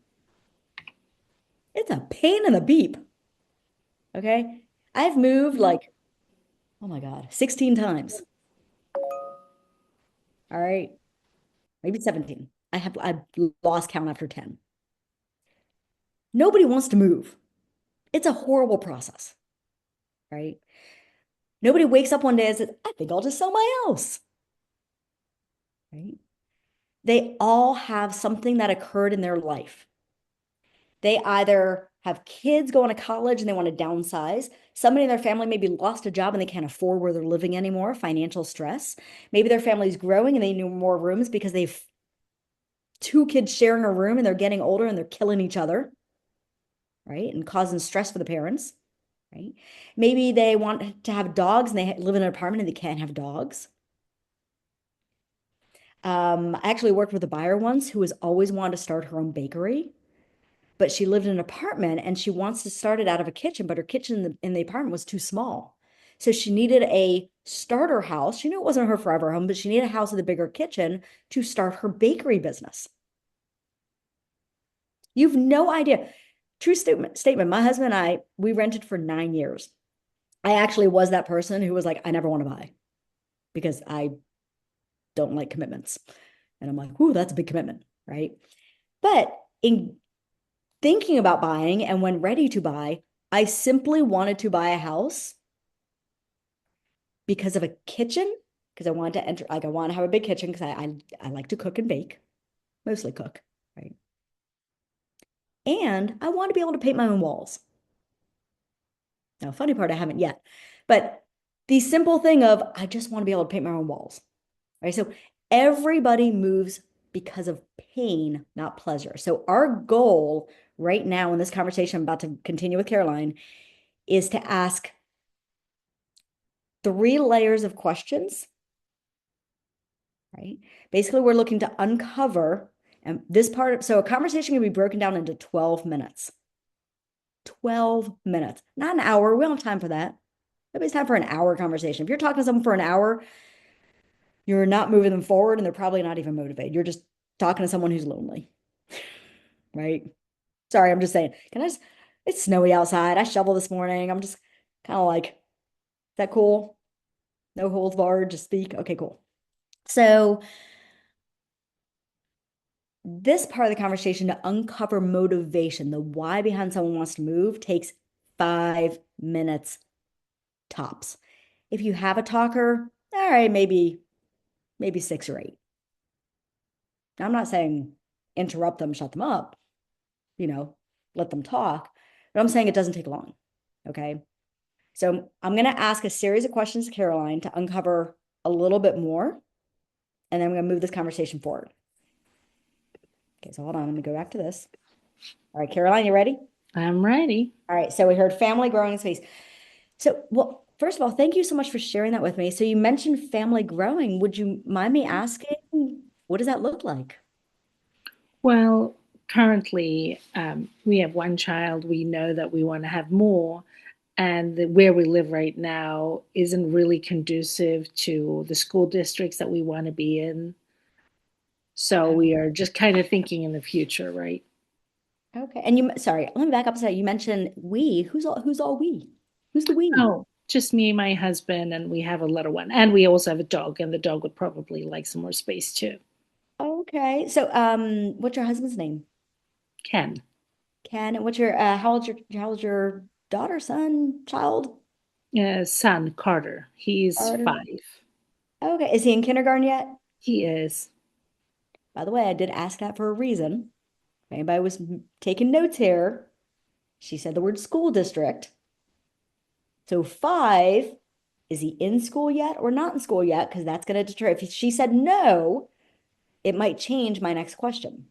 It's a pain in the beep. Okay. I've moved like, oh my God, 16 times. All right. Maybe 17. I've lost count after 10. Nobody wants to move. It's a horrible process, right? Nobody wakes up one day and says, I think I'll just sell my house, right? They all have something that occurred in their life. They either have kids going to college and they want to downsize. Somebody in their family maybe lost a job and they can't afford where they're living anymore, financial stress. Maybe their family's growing and they need more rooms because they've two kids sharing a room and they're getting older and they're killing each other, right? And causing stress for the parents, right? Maybe they want to have dogs and they live in an apartment and they can't have dogs. I actually worked with a buyer once who has always wanted to start her own bakery, but she lived in an apartment and she wants to start it out of a kitchen, but her kitchen in the apartment was too small. So she needed a starter house. She knew it wasn't her forever home, but she needed a house with a bigger kitchen to start her bakery business. You've no idea. True statement. My husband and I, we rented for 9 years. I actually was that person who was like, I never want to buy because I don't like commitments. And I'm like, ooh, that's a big commitment, right? But in thinking about buying and when ready to buy, I simply wanted to buy a house because of a kitchen, because I wanted to enter, like I want to have a big kitchen because I like to cook and bake, mostly cook, right? And I want to be able to paint my own walls. Now, funny part, I haven't yet, but the simple thing of I just want to be able to paint my own walls, right? So everybody moves because of pain, not pleasure. So our goal right now in this conversation I'm about to continue with Caroline is to ask 3 layers of questions, right? Basically, we're looking to uncover, and this part, so a conversation can be broken down into 12 minutes. 12 minutes, not an hour. We don't have time for that. Nobody's time for an hour conversation. If you're talking to someone for an hour, you're not moving them forward and they're probably not even motivated. You're just talking to someone who's lonely, right? Sorry, I'm just saying, it's snowy outside. I shoveled this morning. I'm just Kind of like, is that cool? No holds barred, just speak. Okay, cool. So this part of the conversation to uncover motivation, the why behind someone wants to move, takes 5 minutes tops. If you have a talker, all right, maybe 6 or 8. Now, I'm not saying interrupt them, shut them up, you know, let them talk, but I'm saying it doesn't take long. Okay. So I'm going to ask a series of questions to Caroline to uncover a little bit more, and then I'm going to move this conversation forward. Okay, so hold on. Let me go back to this. All right, Caroline, you ready? I'm ready. All right, so we heard family growing space. So, well, first of all, thank you so much for sharing that with me. So you mentioned family growing. Would you mind me asking, what does that look like? Well, currently, we have one child. We know that we want to have more, and where we live right now isn't really conducive to the school districts that we want to be in. So we are just kind of thinking in the future, right? Okay. And sorry, let me back up a second. You mentioned we. Who's all we? Who's the we? Oh, just me, my husband, and we have a little one. And we also have a dog, and the dog would probably like some more space too. Okay. So, what's your husband's name? Ken, Ken. And how old's your daughter, son, child? son, Carter, he's Carter. 5. Okay. Is he in kindergarten yet? He is. By the way, I did ask that for a reason. If anybody was taking notes here, she said the word school district. So 5, is he in school yet or not in school yet? Because that's going to deter. If she said no, it might change my next question.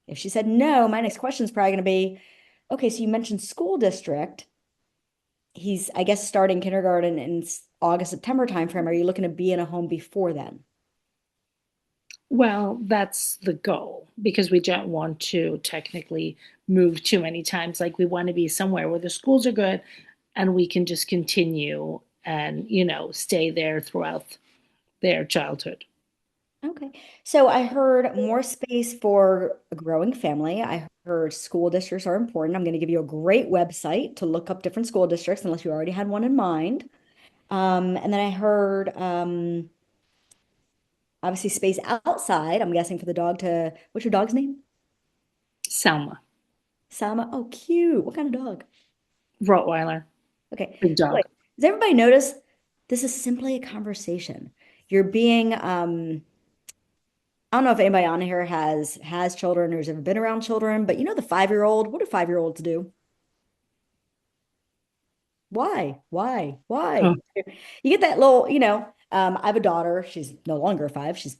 If she said no, my next question is probably going to be, okay, so you mentioned school district. He's, I guess, starting kindergarten in August, September timeframe. Are you looking to be in a home before then? Well, that's the goal because we don't want to technically move too many times. Like we want to be somewhere where the schools are good and we can just continue and, stay there throughout their childhood. Okay. So I heard more space for a growing family. I heard school districts are important. I'm going to give you a great website to look up different school districts unless you already had one in mind. And then I heard obviously space outside. I'm guessing for the dog to, what's your dog's name? Selma, Salma. Oh, cute. What kind of dog? Rottweiler, Okay. big Wait, dog. does everybody notice this is simply a conversation? You're being I don't know if anybody on here has children or has ever been around children, but you know the 5-year-old, what do 5-year-olds do? Why? Why? Oh, Why? You get that little, I have a daughter. She's no longer 5. She's,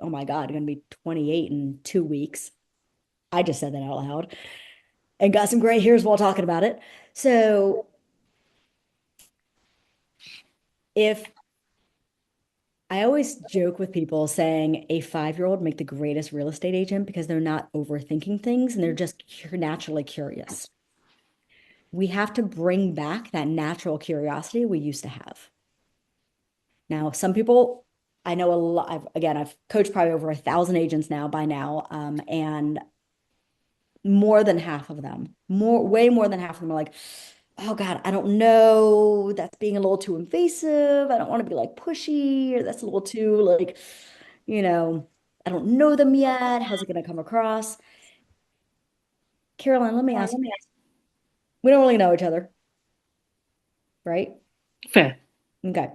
oh my God, going to be 28 in 2 weeks. I just said that out loud and got some gray hairs while talking about it. So if I always joke with people saying a 5-year-old make the greatest real estate agent because they're not overthinking things and they're just naturally curious. We have to bring back that natural curiosity we used to have. Now, some people, I know a lot, I've coached probably over 1,000 agents now by now, and more than half of them, way more than half of them are like, oh God, I don't know. That's being a little too invasive. I don't want to be like pushy, or that's a little too like, you know, I don't know them yet. How's it going to come across? Caroline, let me ask you, we don't really know each other, right? fair. Okay.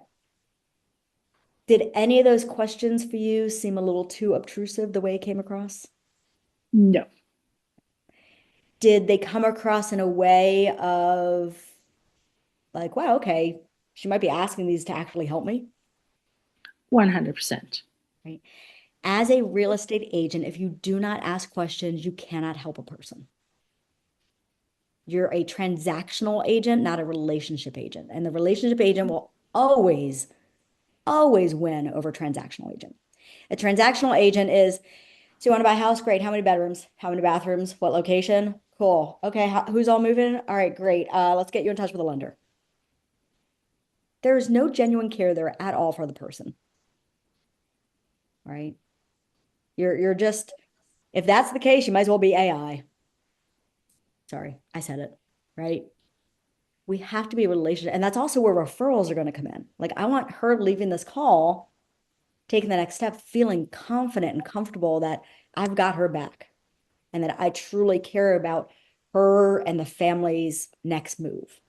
Did any of those questions for you seem a little too obtrusive the way it came across? No, Did they come across in a way of like, wow, okay, she might be asking these to actually help me, 100%. right? As a real estate agent, if you do not ask questions, you cannot help a person. You're a transactional agent, not a relationship agent. And the relationship agent will always win over transactional agent. A transactional agent is, so you want to buy a house? Great. How many bedrooms? How many bathrooms? What location? Cool. Okay. Who's all moving? All right, great. Let's get you in touch with a lender. There is no genuine care there at all for the person, right? You're just, if that's the case, you might as well be AI. Sorry, I said it, right? We have to be a relationship. And that's also where referrals are going to come in. Like I want her leaving this call, taking the next step, feeling confident and comfortable that I've got her back and that I truly care about her and the family's next move.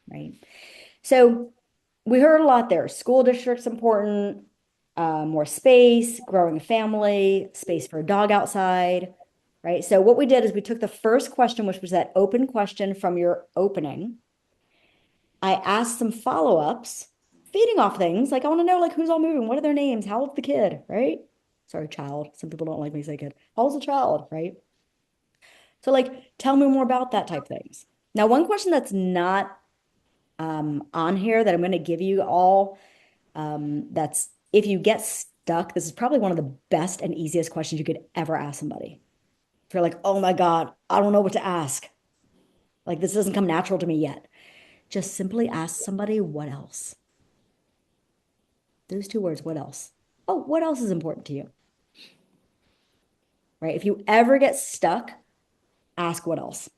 Right. So we heard a lot there. School district's important, more space, growing a family, space for a dog outside, right? So what we did is we took the first question, which was that open question from your opening. I asked some follow-ups, feeding off things. Like I want to know like who's all moving, what are their names, how old's the kid, right? Sorry, child. Some people don't like me say kid. How old's the child, right? So like tell me more about that type things. Now, one question that's not on here that I'm going to give you all, that's if you get stuck, this is probably one of the best and easiest questions you could ever ask somebody. If you're like, oh my God, I don't know what to ask. Like this doesn't come natural to me yet. Just simply ask somebody what else. Those two words, what else? Oh, what else is important to you? Right? If you ever get stuck, ask what else.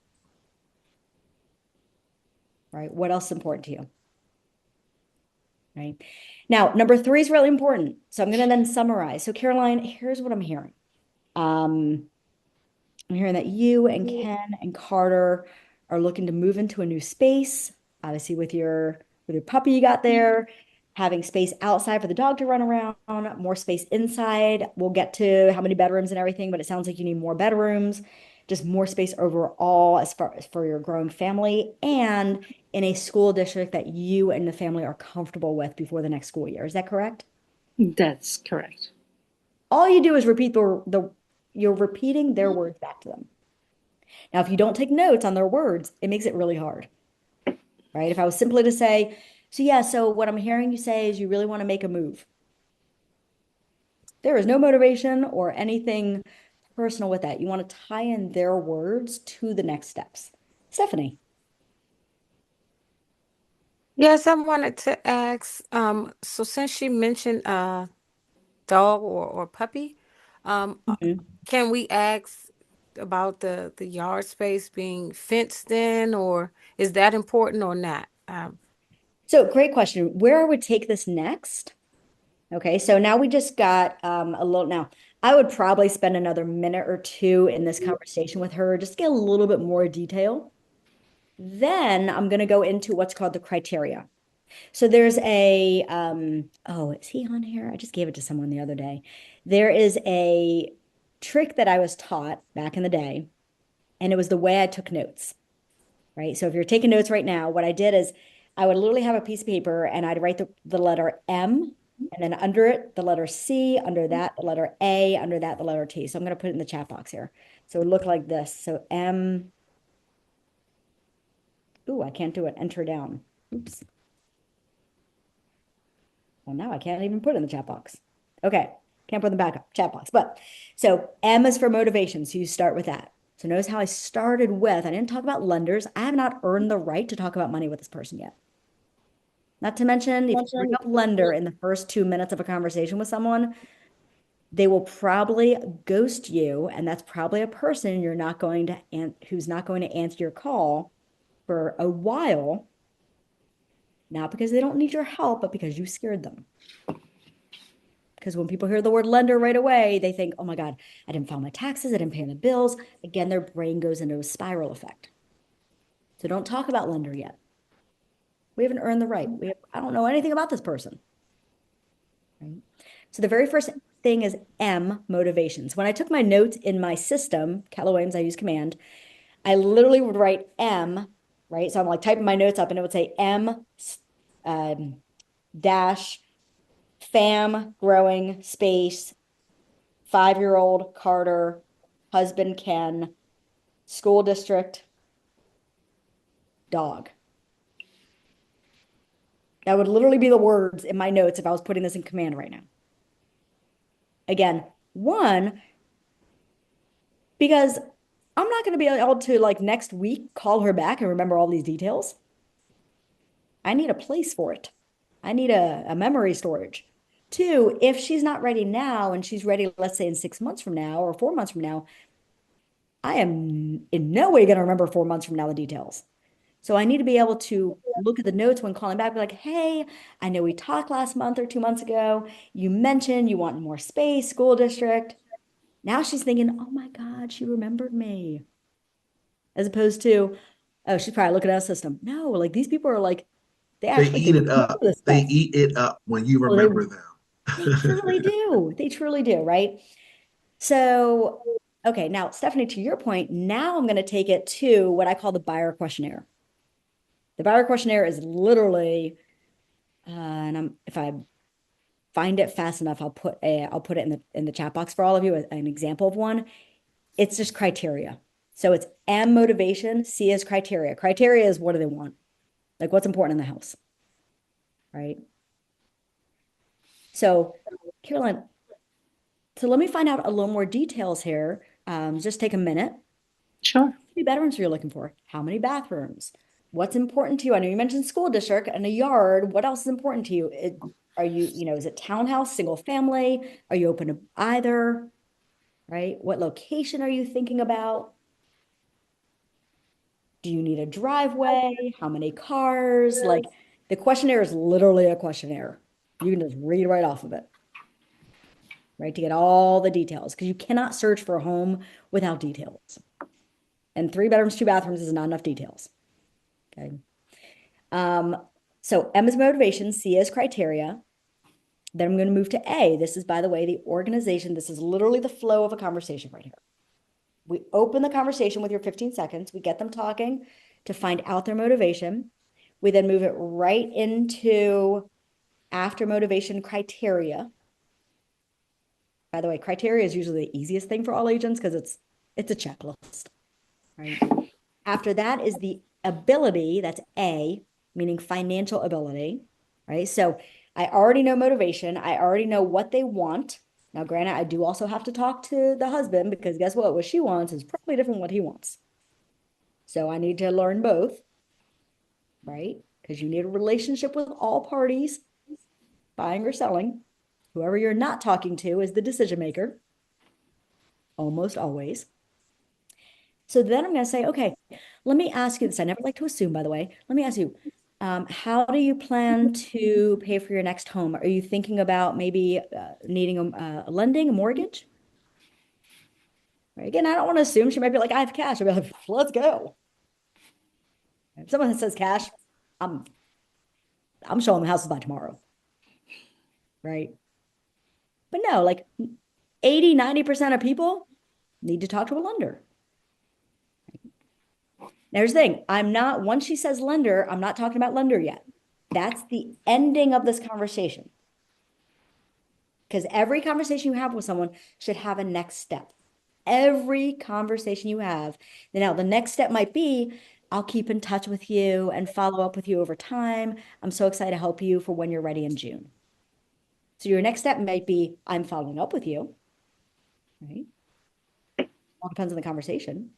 Right? What else is important to you? Right? Now, number three is really important. So I'm going to then summarize. So Caroline, here's what I'm hearing. I'm hearing that you and Ken and Carter are looking to move into a new space, obviously with your puppy you got there, having space outside for the dog to run around, more space inside. We'll get to how many bedrooms and everything, but it sounds like you need more bedrooms, just more space overall as far as for your growing family and in a school district that you and the family are comfortable with before the next school year. Is that correct? That's correct. All you do is repeat you're repeating their words back to them. Now, if you don't take notes on their words, it makes it really hard, right? If I was simply to say, so yeah, so what I'm hearing you say is you really want to make a move. There is no motivation or anything personal with that. You want to tie in their words to the next steps. Stephanie. Yes, I wanted to ask, so since she mentioned dog or puppy, Mhm. can we ask about the yard space being fenced in, or is that important or not? So great question. Where I would take this next? Okay, so now we just got a little. Now, I would probably spend another minute or two in this conversation with her, just to get a little bit more detail. Then I'm going to go into what's called the criteria. So there's oh, is he on here? I just gave it to someone the other day. There is a trick that I was taught back in the day, and it was the way I took notes, right? So if you're taking notes right now, what I did is I would literally have a piece of paper and I'd write the letter M, and then under it, the letter C, under that, the letter A, under that, the letter T. So I'm going to put it in the chat box here. So it would look like this. So M, ooh, I can't do it. Enter down. Oops. Well, now I can't even put it in the chat box. Okay, can't put in the backup chat box. But so M is for motivation. So you start with that. So notice how I started with, I didn't talk about lenders. I have not earned the right to talk about money with this person yet. Not to mention, if you bring up lender in the first 2 minutes of a conversation with someone, they will probably ghost you. And that's probably a person you're not going to, who's not going to answer your call for a while. Not because they don't need your help, but because you scared them. Because when people hear the word lender right away, they think, oh my God, I didn't file my taxes, I didn't pay my bills. Again, their brain goes into a spiral effect. So don't talk about lender yet. We haven't earned the right. I don't know anything about this person. Right? So the very first thing is M, motivations. When I took my notes in my system, Keller Williams, I use command, I literally would write M, right? So I'm like typing my notes up and it would say M dash fam growing space 5-year-old Carter, husband Ken, school district, dog. That would literally be the words in my notes if I was putting this in command right now. Again, one, because I'm not going to be able to like next week call her back and remember all these details. I need a place for it. I need a memory storage. Two, if she's not ready now and she's ready, let's say in 6 months from now or 4 months from now, I am in no way going to remember 4 months from now the details. So I need to be able to look at the notes when calling back, be like, hey, I know we talked last month or 2 months ago. You mentioned you want more space, school district. Now she's thinking, oh my God, she remembered me. As opposed to, oh, she's probably looking at a system. No, like these people are like, they They actually eat take it note up. of this They stuff. eat it up when you Oh, remember them. they truly do. They truly do, right? So, okay, now Stephanie, to your point, now I'm going to take it to what I call the buyer questionnaire. The buyer questionnaire is literally, and if I find it fast enough, I'll put it in the chat box for all of you, an example of one. It's just criteria. So it's M motivation, C is criteria. Criteria is what do they want? Like what's important in the house, right? So, Caroline, so let me find out a little more details here. Just take a minute. Sure. How many bedrooms are you looking for? How many bathrooms? What's important to you? I know you mentioned school district and a yard. What else is important to you? Are you, is it townhouse, single family? Are you open to either? Right? What location are you thinking about? Do you need a driveway? How many cars? Like the questionnaire is literally a questionnaire. You can just read right off of it, right? To get all the details because you cannot search for a home without details. And 3 bedrooms, 2 bathrooms is not enough details. Okay. Um, so M is motivation, C is criteria. Then I'm going to move to A. This is, by the way, the organization. This is literally the flow of a conversation right here. We open the conversation with your 15 seconds. We get them talking to find out their motivation. We then move it right into after motivation criteria. By the way, criteria is usually the easiest thing for all agents because it's a checklist, right? After that is the ability, that's A, meaning financial ability, right? So I already know motivation. I already know what they want. Now, granted, I do also have to talk to the husband because guess what? What she wants is probably different than what he wants. So I need to learn both, right? Because you need a relationship with all parties, buying or selling. Whoever you're not talking to is the decision maker, almost always. So then I'm going to say, okay, let me ask you this. I never like to assume, by the way. Let me ask you, how do you plan to pay for your next home? Are you thinking about maybe needing a lending, a mortgage? Right? Again, I don't want to assume she might be like, I have cash. I'll be like, let's go. If someone says cash, I'm showing the houses by tomorrow. Right. But no, like 80, 90% of people need to talk to a lender. Now, here's the thing. Once she says lender, I'm not talking about lender yet. That's the ending of this conversation. Because every conversation you have with someone should have a next step. Every conversation you have. Now, the next step might be, I'll keep in touch with you and follow up with you over time. I'm so excited to help you for when you're ready in June. So your next step might be, I'm following up with you, right? All depends on the conversation.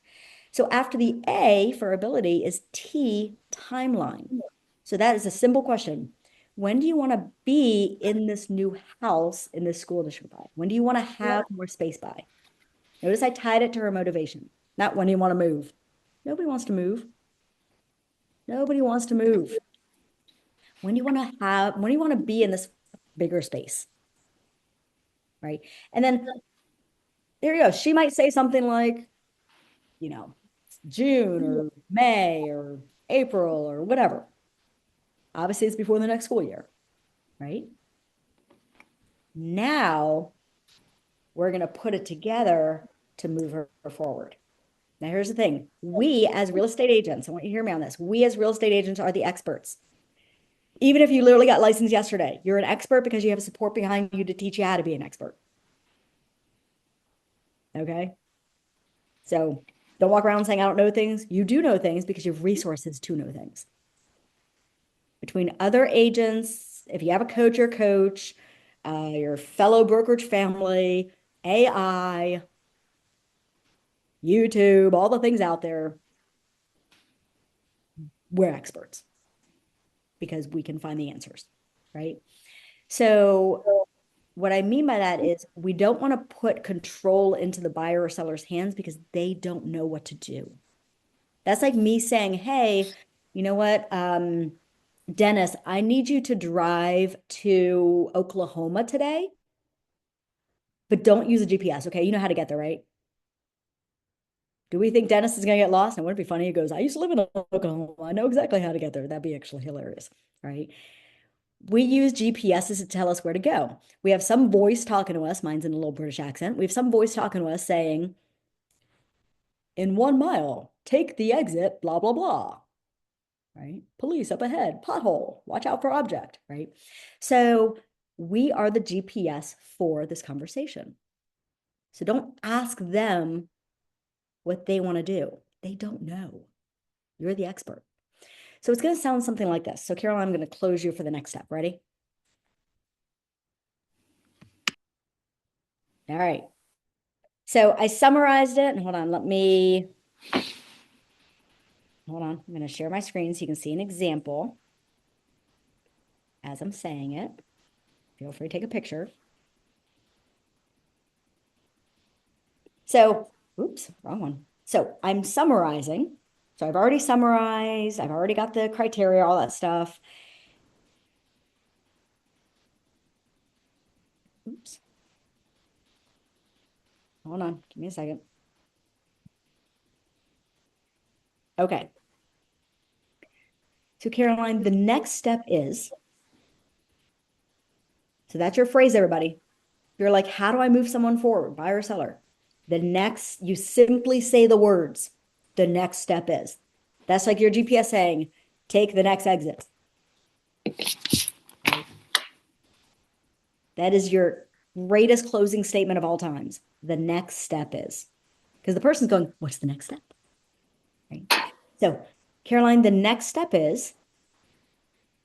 So after the A for ability is T, timeline. So that is a simple question. When do you want to be in this new house in this school district by? When do you want to have more space by? Notice I tied it to her motivation, not when do you want to move. Nobody wants to move. Nobody wants to move. When do you want when do you want to be in this bigger space? Right. And then there you go. She might say something like, you know, June or May or April or whatever. Obviously, it's before the next school year, right? Now we're going to put it together to move her forward. Now, here's the thing. We as real estate agents, I want you to hear me on this. We as real estate agents are the experts. Even if you literally got licensed yesterday, you're an expert because you have support behind you to teach you how to be an expert. Okay. So don't walk around saying, I don't know things. You do know things because you have resources to know things. Between other agents, if you have a coach or coach, your fellow brokerage family, AI, YouTube, all the things out there, we're experts because we can find the answers, right? So what I mean by that is we don't want to put control into the buyer or seller's hands because they don't know what to do. That's like me saying, hey, you know what? Dennis, I need you to drive to Oklahoma today, but don't use a GPS. Okay. You know how to get there, right? Do we think Dennis is going to get lost? And wouldn't it be funny? He goes, I used to live in Oklahoma. I know exactly how to get there. That'd be actually hilarious, right? We use GPSs to tell us where to go. We have some voice talking to us. Mine's in a little British accent. We have some voice talking to us saying, in 1 mile, take the exit, blah, blah, blah, right? Police up ahead, pothole, watch out for object, right? So we are the GPS for this conversation. So don't ask them what they want to do. They don't know. You're the expert. So it's going to sound something like this. So Caroline, I'm going to close you for the next step. Ready? All right. So I summarized it, and hold on, hold on. I'm going to share my screen so you can see an example as I'm saying it. Feel free to take a picture. So, oops, wrong one. So I'm summarizing. So I've already summarized. I've already got the criteria, all that stuff. Oops. Hold on. Give me a second. Okay. So Caroline, the next step is, so that's your phrase, everybody. You're like, how do I move someone forward, buyer or seller? You simply say the words. The next step is. That's like your GPS saying, take the next exit. Right? That is your greatest closing statement of all times. The next step is. Because the person's going, what's the next step? Right? So, Caroline, the next step is,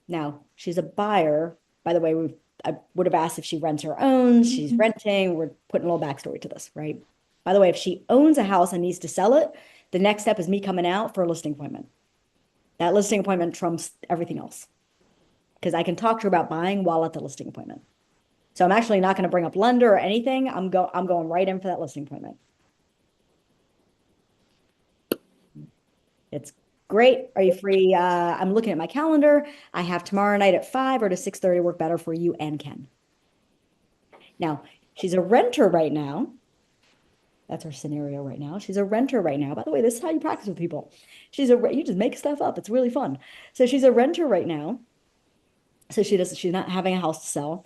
now she's a buyer. By the way, I would have asked if she rents or owns. She's renting. We're putting a little backstory to this, right? By the way, if she owns a house and needs to sell it, the next step is me coming out for a listing appointment. That listing appointment trumps everything else because I can talk to her about buying while at the listing appointment. So I'm actually not going to bring up lender or anything. I'm going right in for that listing appointment. It's great. Are you free? I'm looking at my calendar. I have tomorrow night at 5 or to 6:30 work better for you and Ken. Now, she's a renter right now. That's her scenario right now. She's a renter right now. By the way, this is how you practice with people. You just make stuff up. It's really fun. So she's a renter right now. So she's not having a house to sell.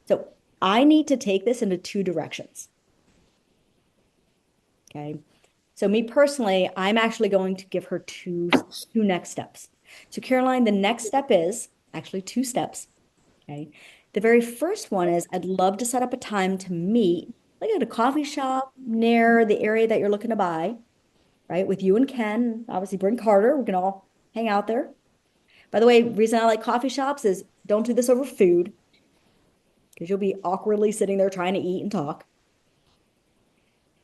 So I need to take this into two directions. Okay. So me personally, I'm actually going to give her two next steps. So Caroline, the next step is actually two steps. Okay. The very first one is I'd love to set up a time to meet, like at a coffee shop near the area that you're looking to buy, right? With you and Ken. Obviously, bring Carter. We can all hang out there. By the way, reason I like coffee shops is don't do this over food because you'll be awkwardly sitting there trying to eat and talk.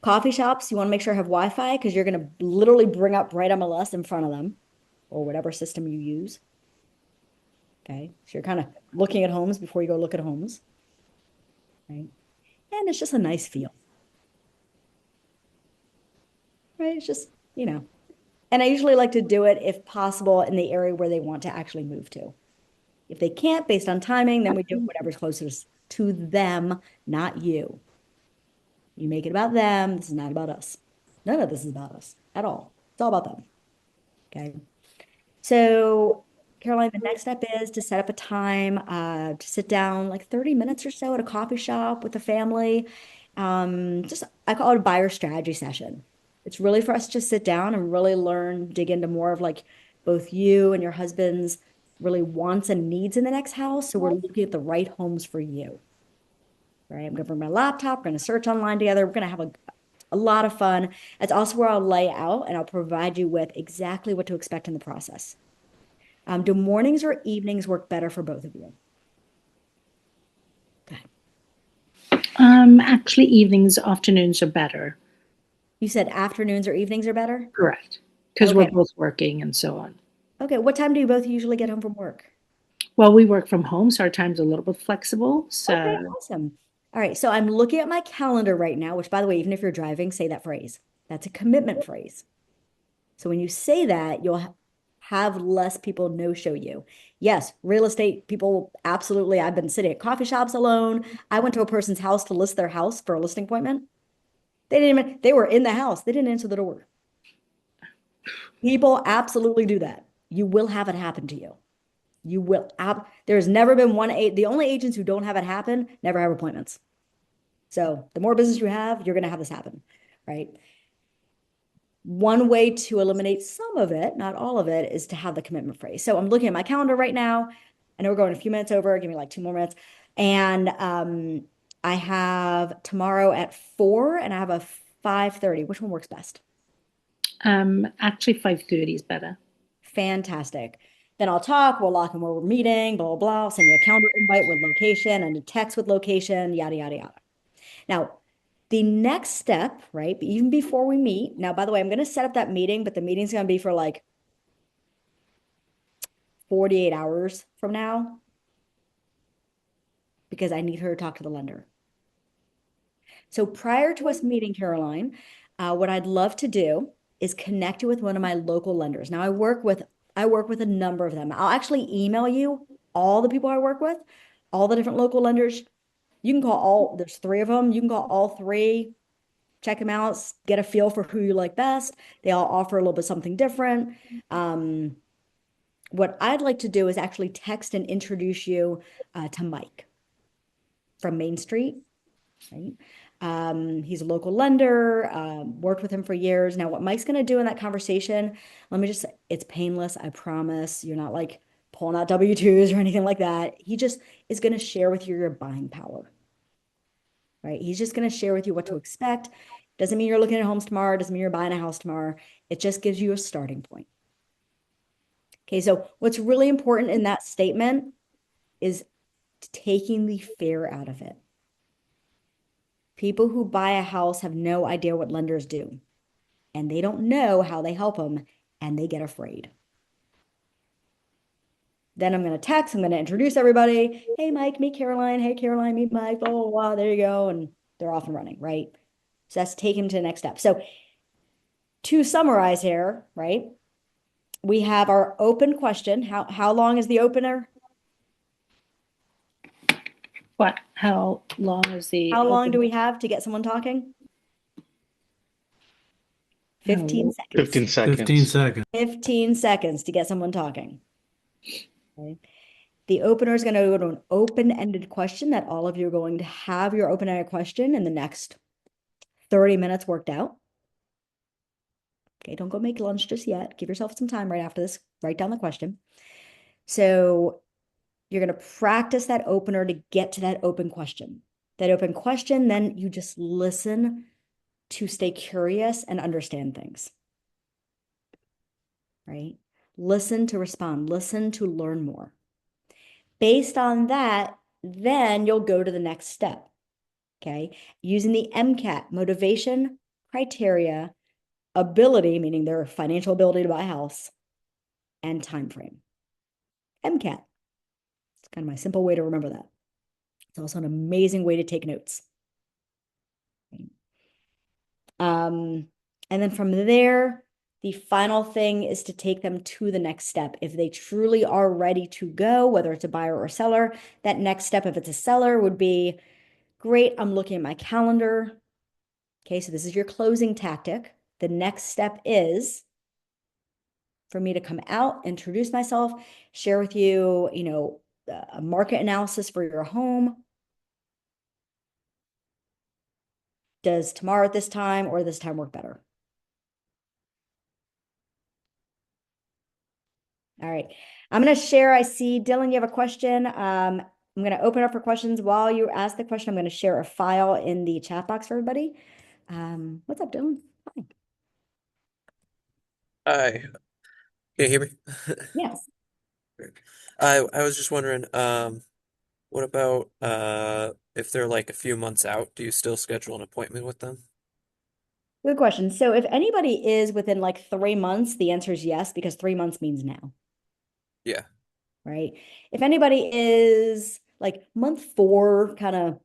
Coffee shops, you want to make sure have Wi-Fi because you're going to literally bring up Bright MLS in front of them or whatever system you use. Okay. So you're kind of looking at homes before you go look at homes. Right. And it's just a nice feel. Right. It's just, and I usually like to do it if possible in the area where they want to actually move to. If they can't, based on timing, then we do whatever's closest to them, not you. You make it about them. This is not about us. None of this is about us at all. It's all about them. Okay. So, Caroline, the next step is to set up a time to sit down like 30 minutes or so at a coffee shop with the family. I call it a buyer strategy session. It's really for us to sit down and really learn, dig into more of like both you and your husband's really wants and needs in the next house. So we're looking at the right homes for you. Right. I'm going to bring my laptop. We're going to search online together. We're going to have a lot of fun. That's also where I'll lay out and I'll provide you with exactly what to expect in the process. Do mornings or evenings work better for both of you? Okay. Actually, evenings, afternoons are better. You said afternoons or evenings are better? Correct. Because we're both working and so on. Okay. What time do you both usually get home from work? Well, we work from home, so our time's a little bit flexible. So okay, awesome. All right. So I'm looking at my calendar right now, which by the way, even if you're driving, say that phrase. That's a commitment phrase. So when you say that, you'll have less people no-show you. Yes, real estate people, absolutely. I've been sitting at coffee shops alone. I went to a person's house to list their house for a listing appointment. They were in the house. They didn't answer the door. People absolutely do that. You will have it happen to you. You will. There's never been the only agents who don't have it happen never have appointments. So the more business you have, you're going to have this happen, right? One way to eliminate some of it, not all of it, is to have the commitment phrase. So I'm looking at my calendar right now. I know we're going a few minutes over. Give me like 2 more minutes. And I have tomorrow at 4 and I have a 5:30. Which one works best? Actually 5:30 is better. Fantastic. Then I'll talk. We'll lock in where we're meeting, blah, blah, blah. I'll send you a calendar invite with location and a text with location, yada, yada, yada. Now, the next step, right? Even before we meet. Now, by the way, I'm going to set up that meeting, but the meeting's going to be for like 48 hours from now because I need her to talk to the lender. So prior to us meeting, Caroline, what I'd love to do is connect you with one of my local lenders. Now, I work with a number of them. I'll actually email you all the people I work with, all the different local lenders. You can call there's 3 of them. You can call all 3, check them out, get a feel for who you like best. They all offer a little bit something different. What I'd like to do is actually text and introduce you to Mike from Main Street, right? He's a local lender, worked with him for years. Now, what Mike's going to do in that conversation, let me just say, it's painless. I promise. You're not like pulling out W-2s or anything like that. He just is going to share with you your buying power, right? He's just going to share with you what to expect. Doesn't mean you're looking at homes tomorrow. Doesn't mean you're buying a house tomorrow. It just gives you a starting point. Okay, so what's really important in that statement is taking the fear out of it. People who buy a house have no idea what lenders do, and they don't know how they help them, and they get afraid. Then I'm going to text, I'm going to introduce everybody. Hey, Mike, meet Caroline. Hey, Caroline, meet Mike. Blah, blah, blah. There you go. And they're off and running, right? So that's taking them to the next step. So to summarize here, right? We have our open question. How long is the opener? What? How long is the How long do we have to get someone talking? 15 seconds. 15 seconds. 15 seconds. 15 seconds to get someone talking. Okay. The opener is going to go to an open-ended question that all of you are going to have your open-ended question in the next 30 minutes worked out. Okay, don't go make lunch just yet. Give yourself some time right after this. Write down the question. So you're going to practice that opener to get to that open question. That open question, then you just listen to stay curious and understand things. Right? Listen to respond. Listen to learn more. Based on that, then you'll go to the next step. Okay? Using the MCAT, motivation, criteria, ability, meaning their financial ability to buy a house, and time frame. MCAT. It's kind of my simple way to remember that. It's also an amazing way to take notes. And then from there, the final thing is to take them to the next step. If they truly are ready to go, whether it's a buyer or seller, that next step, if it's a seller, would be, great, I'm looking at my calendar. Okay, so this is your closing tactic. The next step is for me to come out, introduce myself, share with you, a market analysis for your home. Does tomorrow at this time or this time work better? All right. I'm going to share. I see, Dylan, you have a question. I'm going to open up for questions. While you ask the question, I'm going to share a file in the chat box for everybody. What's up, Dylan? Hi. Hi, can you hear me? Yes. I was just wondering, what about if they're like a few months out, do you still schedule an appointment with them? Good question. So if anybody is within like 3 months, the answer is yes, because 3 months means now. Yeah. Right. If anybody is like month 4, kind of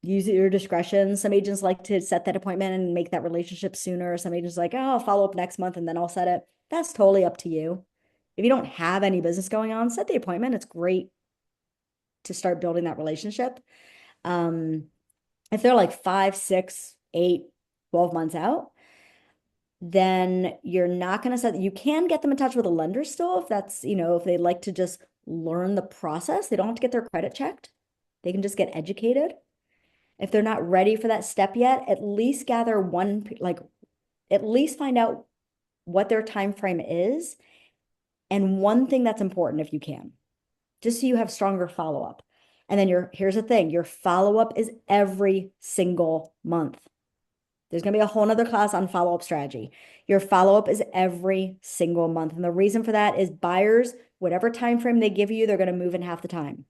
use at your discretion. Some agents like to set that appointment and make that relationship sooner. Some agents like, oh, I'll follow up next month and then I'll set it. That's totally up to you. If you don't have any business going on, set the appointment. It's great to start building that relationship. Um, if they're like 5, 6, 8, 12 months out, then you're not going to set, you can get them in touch with a lender still if that's, if they'd like to just learn the process. They don't have to get their credit checked. They can just get educated. If they're not ready for that step yet, at least gather at least find out what their time frame is. And one thing that's important if you can, just so you have stronger follow-up. And then here's the thing, your follow-up is every single month. There's going to be a whole nother class on follow-up strategy. Your follow-up is every single month. And the reason for that is buyers, whatever time frame they give you, they're going to move in half the time.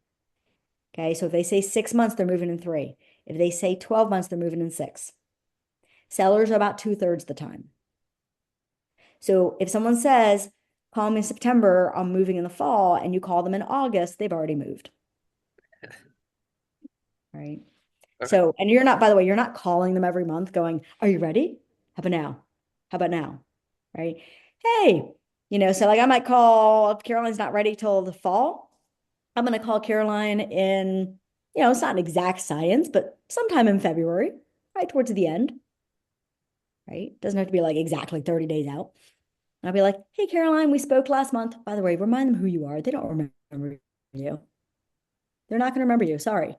Okay, so if they say 6 months, they're moving in 3. If they say 12 months, they're moving in 6. Sellers are about 2/3 the time. So if someone says, call me in September, I'm moving in the fall, and you call them in August, they've already moved. Right. Okay. So, and by the way, you're not calling them every month going, are you ready? How about now? How about now? Right. Hey, so like I might call, if Caroline's not ready till the fall, I'm going to call Caroline in, it's not an exact science, but sometime in February, right towards the end. Right. Doesn't have to be like exactly 30 days out. And I'll be like, hey, Caroline, we spoke last month. By the way, remind them who you are. They don't remember you. They're not going to remember you. Sorry.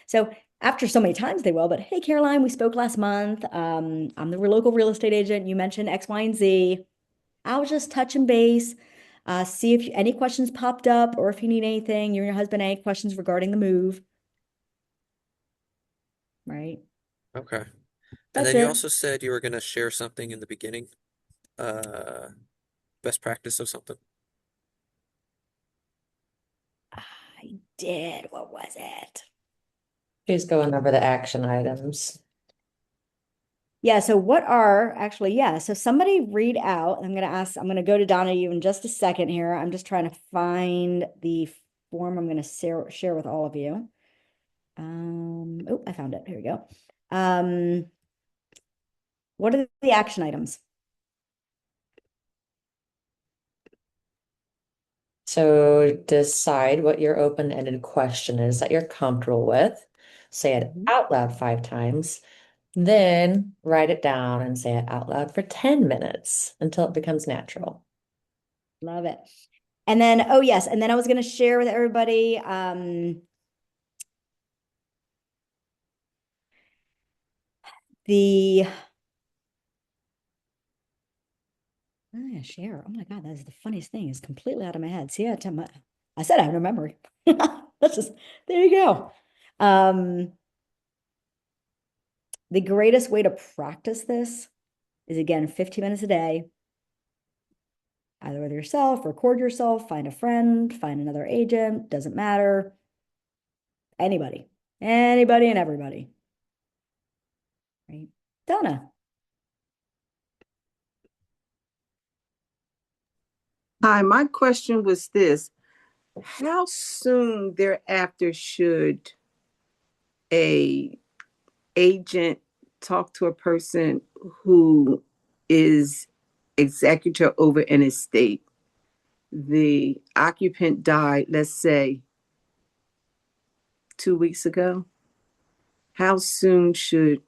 So after so many times they will, but hey, Caroline, we spoke last month. I'm the local real estate agent. You mentioned X, Y, and Z. I was just touching base, see if any questions popped up or if you need anything, you and your husband, any questions regarding the move. Right. Okay. And That's then you it. also said you were going to share something in the beginning, best practice of something. I did. What was it? She's going over the action items. Yeah. So so somebody read out, I'm going to go to Donna you in just a second here. I'm just trying to find the form I'm going to share with all of you. Oh, I found it. Here we go. What are the action items? So decide what your open-ended question is that you're comfortable with. Say it out loud 5 times. Then write it down and say it out loud for 10 minutes until it becomes natural. Love it. And then, oh yes, and then I was going to share with everybody the share. Oh my God, that is the funniest thing. It's completely out of my head. See, I said I have no memory. That's just, there you go. The greatest way to practice this is again, 15 minutes a day, either with yourself, record yourself, find a friend, find another agent, doesn't matter. Anybody and everybody. Right? Donna. Hi, my question was this. How soon thereafter should a agent talk to a person who is executor over an estate? The occupant died, let's say, 2 weeks ago. How soon should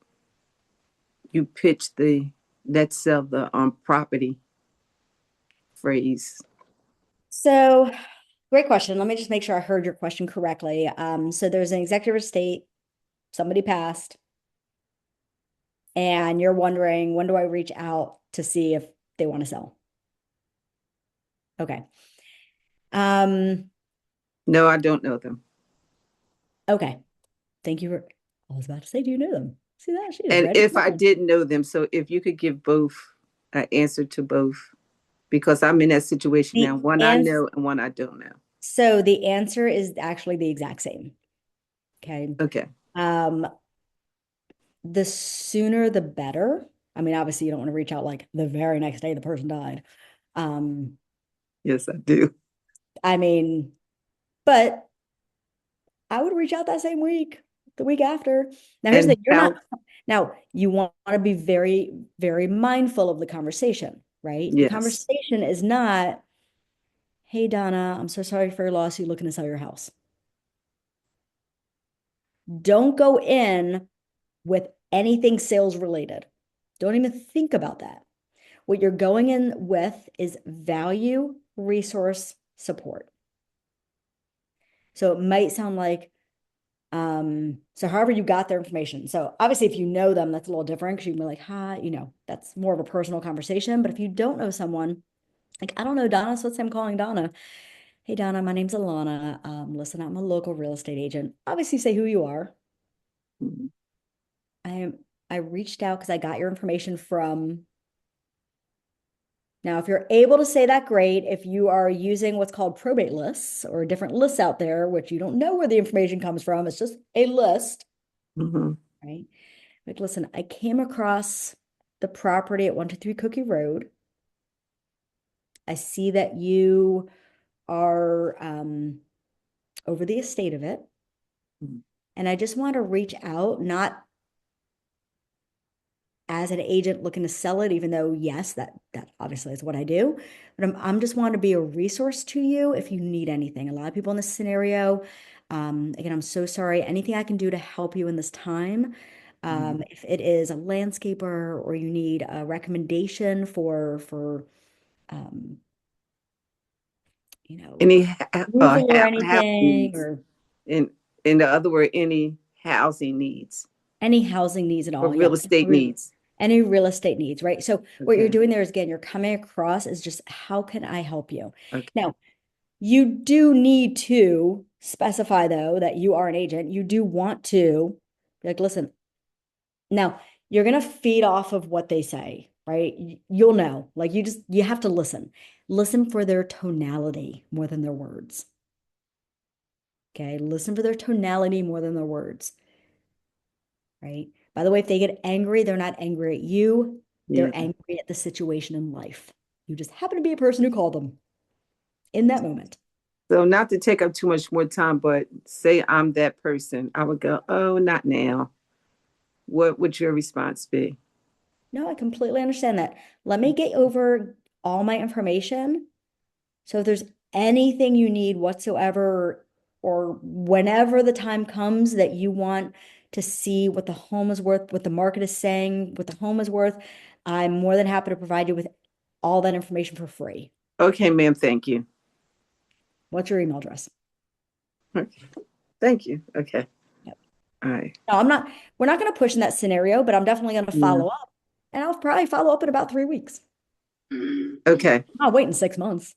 you pitch the let's sell the property phrase? So great question. Let me just make sure I heard your question correctly. So there's an executive estate, somebody passed, and you're wondering, when do I reach out to see if they want to sell? Okay. No, I don't know them. Okay. Thank you for, I was about to say, do you know them? See that? She is And ready. if I didn't know them, so if you could give both an answer to both, because I'm in that situation now. One I know and one I don't know. So the answer is actually the exact same. Okay. Okay. The sooner the better. I mean, obviously you don't want to reach out like the very next day the person died. Yes, I do. I mean, but I would reach out that same week, the week after. Now, here's the thing. Now, you want to be very, very mindful of the conversation, right? The Yes. conversation is not, hey, Donna, I'm so sorry for your loss. You looking to sell your house? Don't go in with anything sales related. Don't even think about that. What you're going in with is value, resource, support. So it might sound like, so however you got their information. So obviously, if you know them, that's a little different because you can be like, hi, that's more of a personal conversation. But if you don't know someone, like, I don't know Donna, so let's say I'm calling Donna. Hey, Donna, my name's Alana. Listen, I'm a local real estate agent. Obviously, say who you are. Mhm. I I reached out because I got your information from. Now, if you're able to say that, great. If you are using what's called probate lists or different lists out there, which you don't know where the information comes from, it's just a list, Mhm. right? Like, listen, I came across the property at 123 Cookie Road. I see that you are over the estate of it. Mhm. And I just want to reach out, not as an agent looking to sell it, even though, yes, that obviously is what I do. But I'm just want to be a resource to you if you need anything. A lot of people in this scenario, again, I'm so sorry. Anything I can do to help you in this time. If it is a landscaper or you need a recommendation for um, you know, Any approval or house anything, needs, or in the other word, any housing needs any housing needs at or all. real Yep. estate needs. Any real estate needs, right? So what you're Okay. doing there is, again, you're coming across as just, how can I help you? Okay. Now, you do need to specify though that you are an agent. You do want to be like, listen, now you're going to feed off of what they say, right? You'll know, like you have to listen. Listen for their tonality more than their words. Okay. Listen for their tonality more than their words, right? By the way, if they get angry, they're not angry at you. Yeah. They're angry at the situation in life. You just happen to be a person who called them in that moment. So not to take up too much more time, but say I'm that person, I would go, oh, not now. What would your response be? No, I completely understand that. Let me get over all my information. So if there's anything you need whatsoever, or whenever the time comes that you want to see what the home is worth, what the market is saying, what the home is worth, I'm more than happy to provide you with all that information for free. Okay, ma'am, thank you. What's your email address? Okay. Thank you. Okay. Yep. All right. No, we're not going to push in that scenario, but I'm definitely going to Yeah. follow up. And I'll probably follow up in about 3 weeks. Okay. I'll wait in 6 months.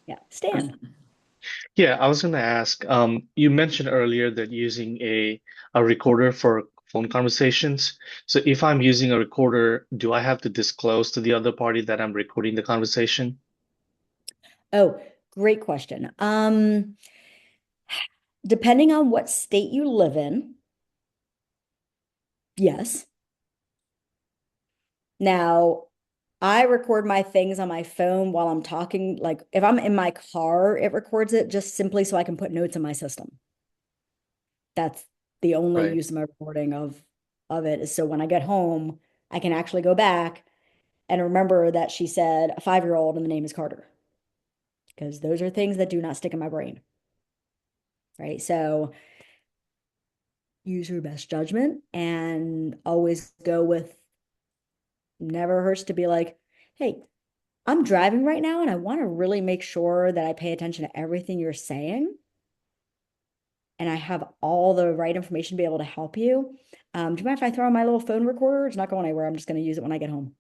Yeah. Stan. Yeah, I was going to ask, you mentioned earlier that using a recorder for phone conversations. So if I'm using a recorder, do I have to disclose to the other party that I'm recording the conversation? Oh, great question. Depending on what state you live in, yes. Now, I record my things on my phone while I'm talking. Like if I'm in my car, it records it just simply so I can put notes in my system. That's the only Right. use of my recording of it, is so when I get home, I can actually go back and remember that she said a 5-year-old and the name is Carter. Because those are things that do not stick in my brain. Right. So use your best judgment and always go with, never hurts to be like, hey, I'm driving right now and I want to really make sure that I pay attention to everything you're saying and I have all the right information to be able to help you. Do you mind if I throw on my little phone recorder? It's not going anywhere. I'm just going to use it when I get home.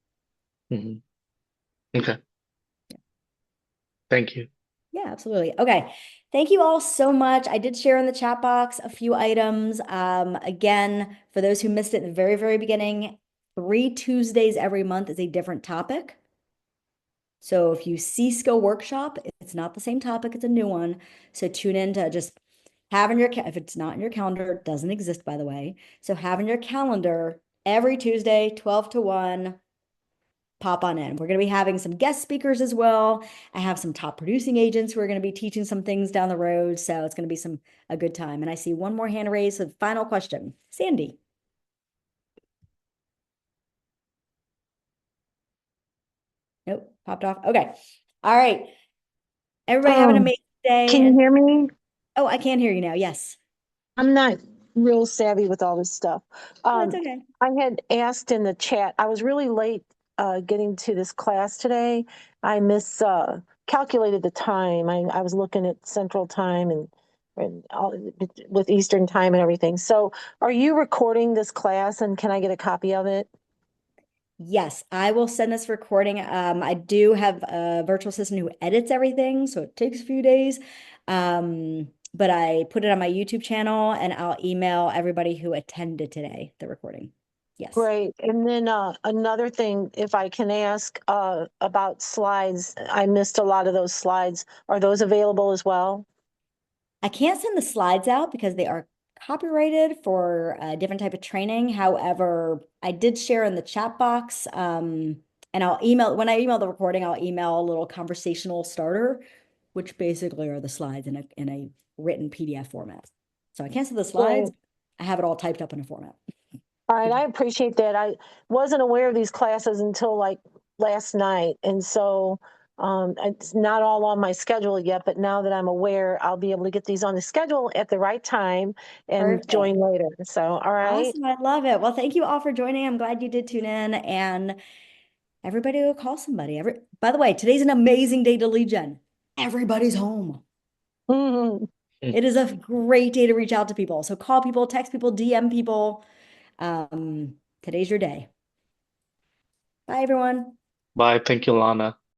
Hmm. Okay. Thank you. Yeah, absolutely. Okay. Thank you all so much. I did share in the chat box a few items. Again, for those who missed it in the very, very beginning, 3 Tuesdays every month is a different topic. So if you see skill workshop, it's not the same topic, it's a new one. So tune in to just have in your, if it's not in your calendar, it doesn't exist, by the way. So have in your calendar every Tuesday, 12 to 1, pop on in. We're going to be having some guest speakers as well. I have some top producing agents who are going to be teaching some things down the road. So it's going to be a good time. And I see one more hand raised. So final question, Sandy. Nope, popped off. Okay. All right. Everybody have an amazing day. Can you And hear me? oh, I can hear you now. Yes. I'm not real savvy with all this stuff. Oh, that's Um, okay. I had asked in the chat, I was really late getting to this class today. I calculated the time. I was looking at Central Time and all, with Eastern Time and everything. So are you recording this class and can I get a copy of it? Yes, I will send this recording. I do have a virtual assistant who edits everything, so it takes a few days. But I put it on my YouTube channel and I'll email everybody who attended today the recording. Yes. Great. And then another thing, if I can ask about slides, I missed a lot of those slides. Are those available as well? I can't send the slides out because they are copyrighted for a different type of training. However, I did share in the chat box, and I'll email when I email the recording, I'll email a little conversational starter, which basically are the slides in a written PDF format. So I can't send the Great. slides. I have it all typed up in a format. All right, I appreciate that. I wasn't aware of these classes until like last night, and so it's not all on my schedule yet. But now that I'm aware, I'll be able to get these on the schedule at the right time and Perfect. join later. So, all right. Awesome. I love it. Well, thank you all for joining. I'm glad you did tune in, and everybody will call somebody. By the way, today's an amazing day to lead gen. Everybody's home. Mhm. It is a great day to reach out to people. So call people, text people, DM people. Today's your day. Bye, everyone. Bye. Thank you, Lana.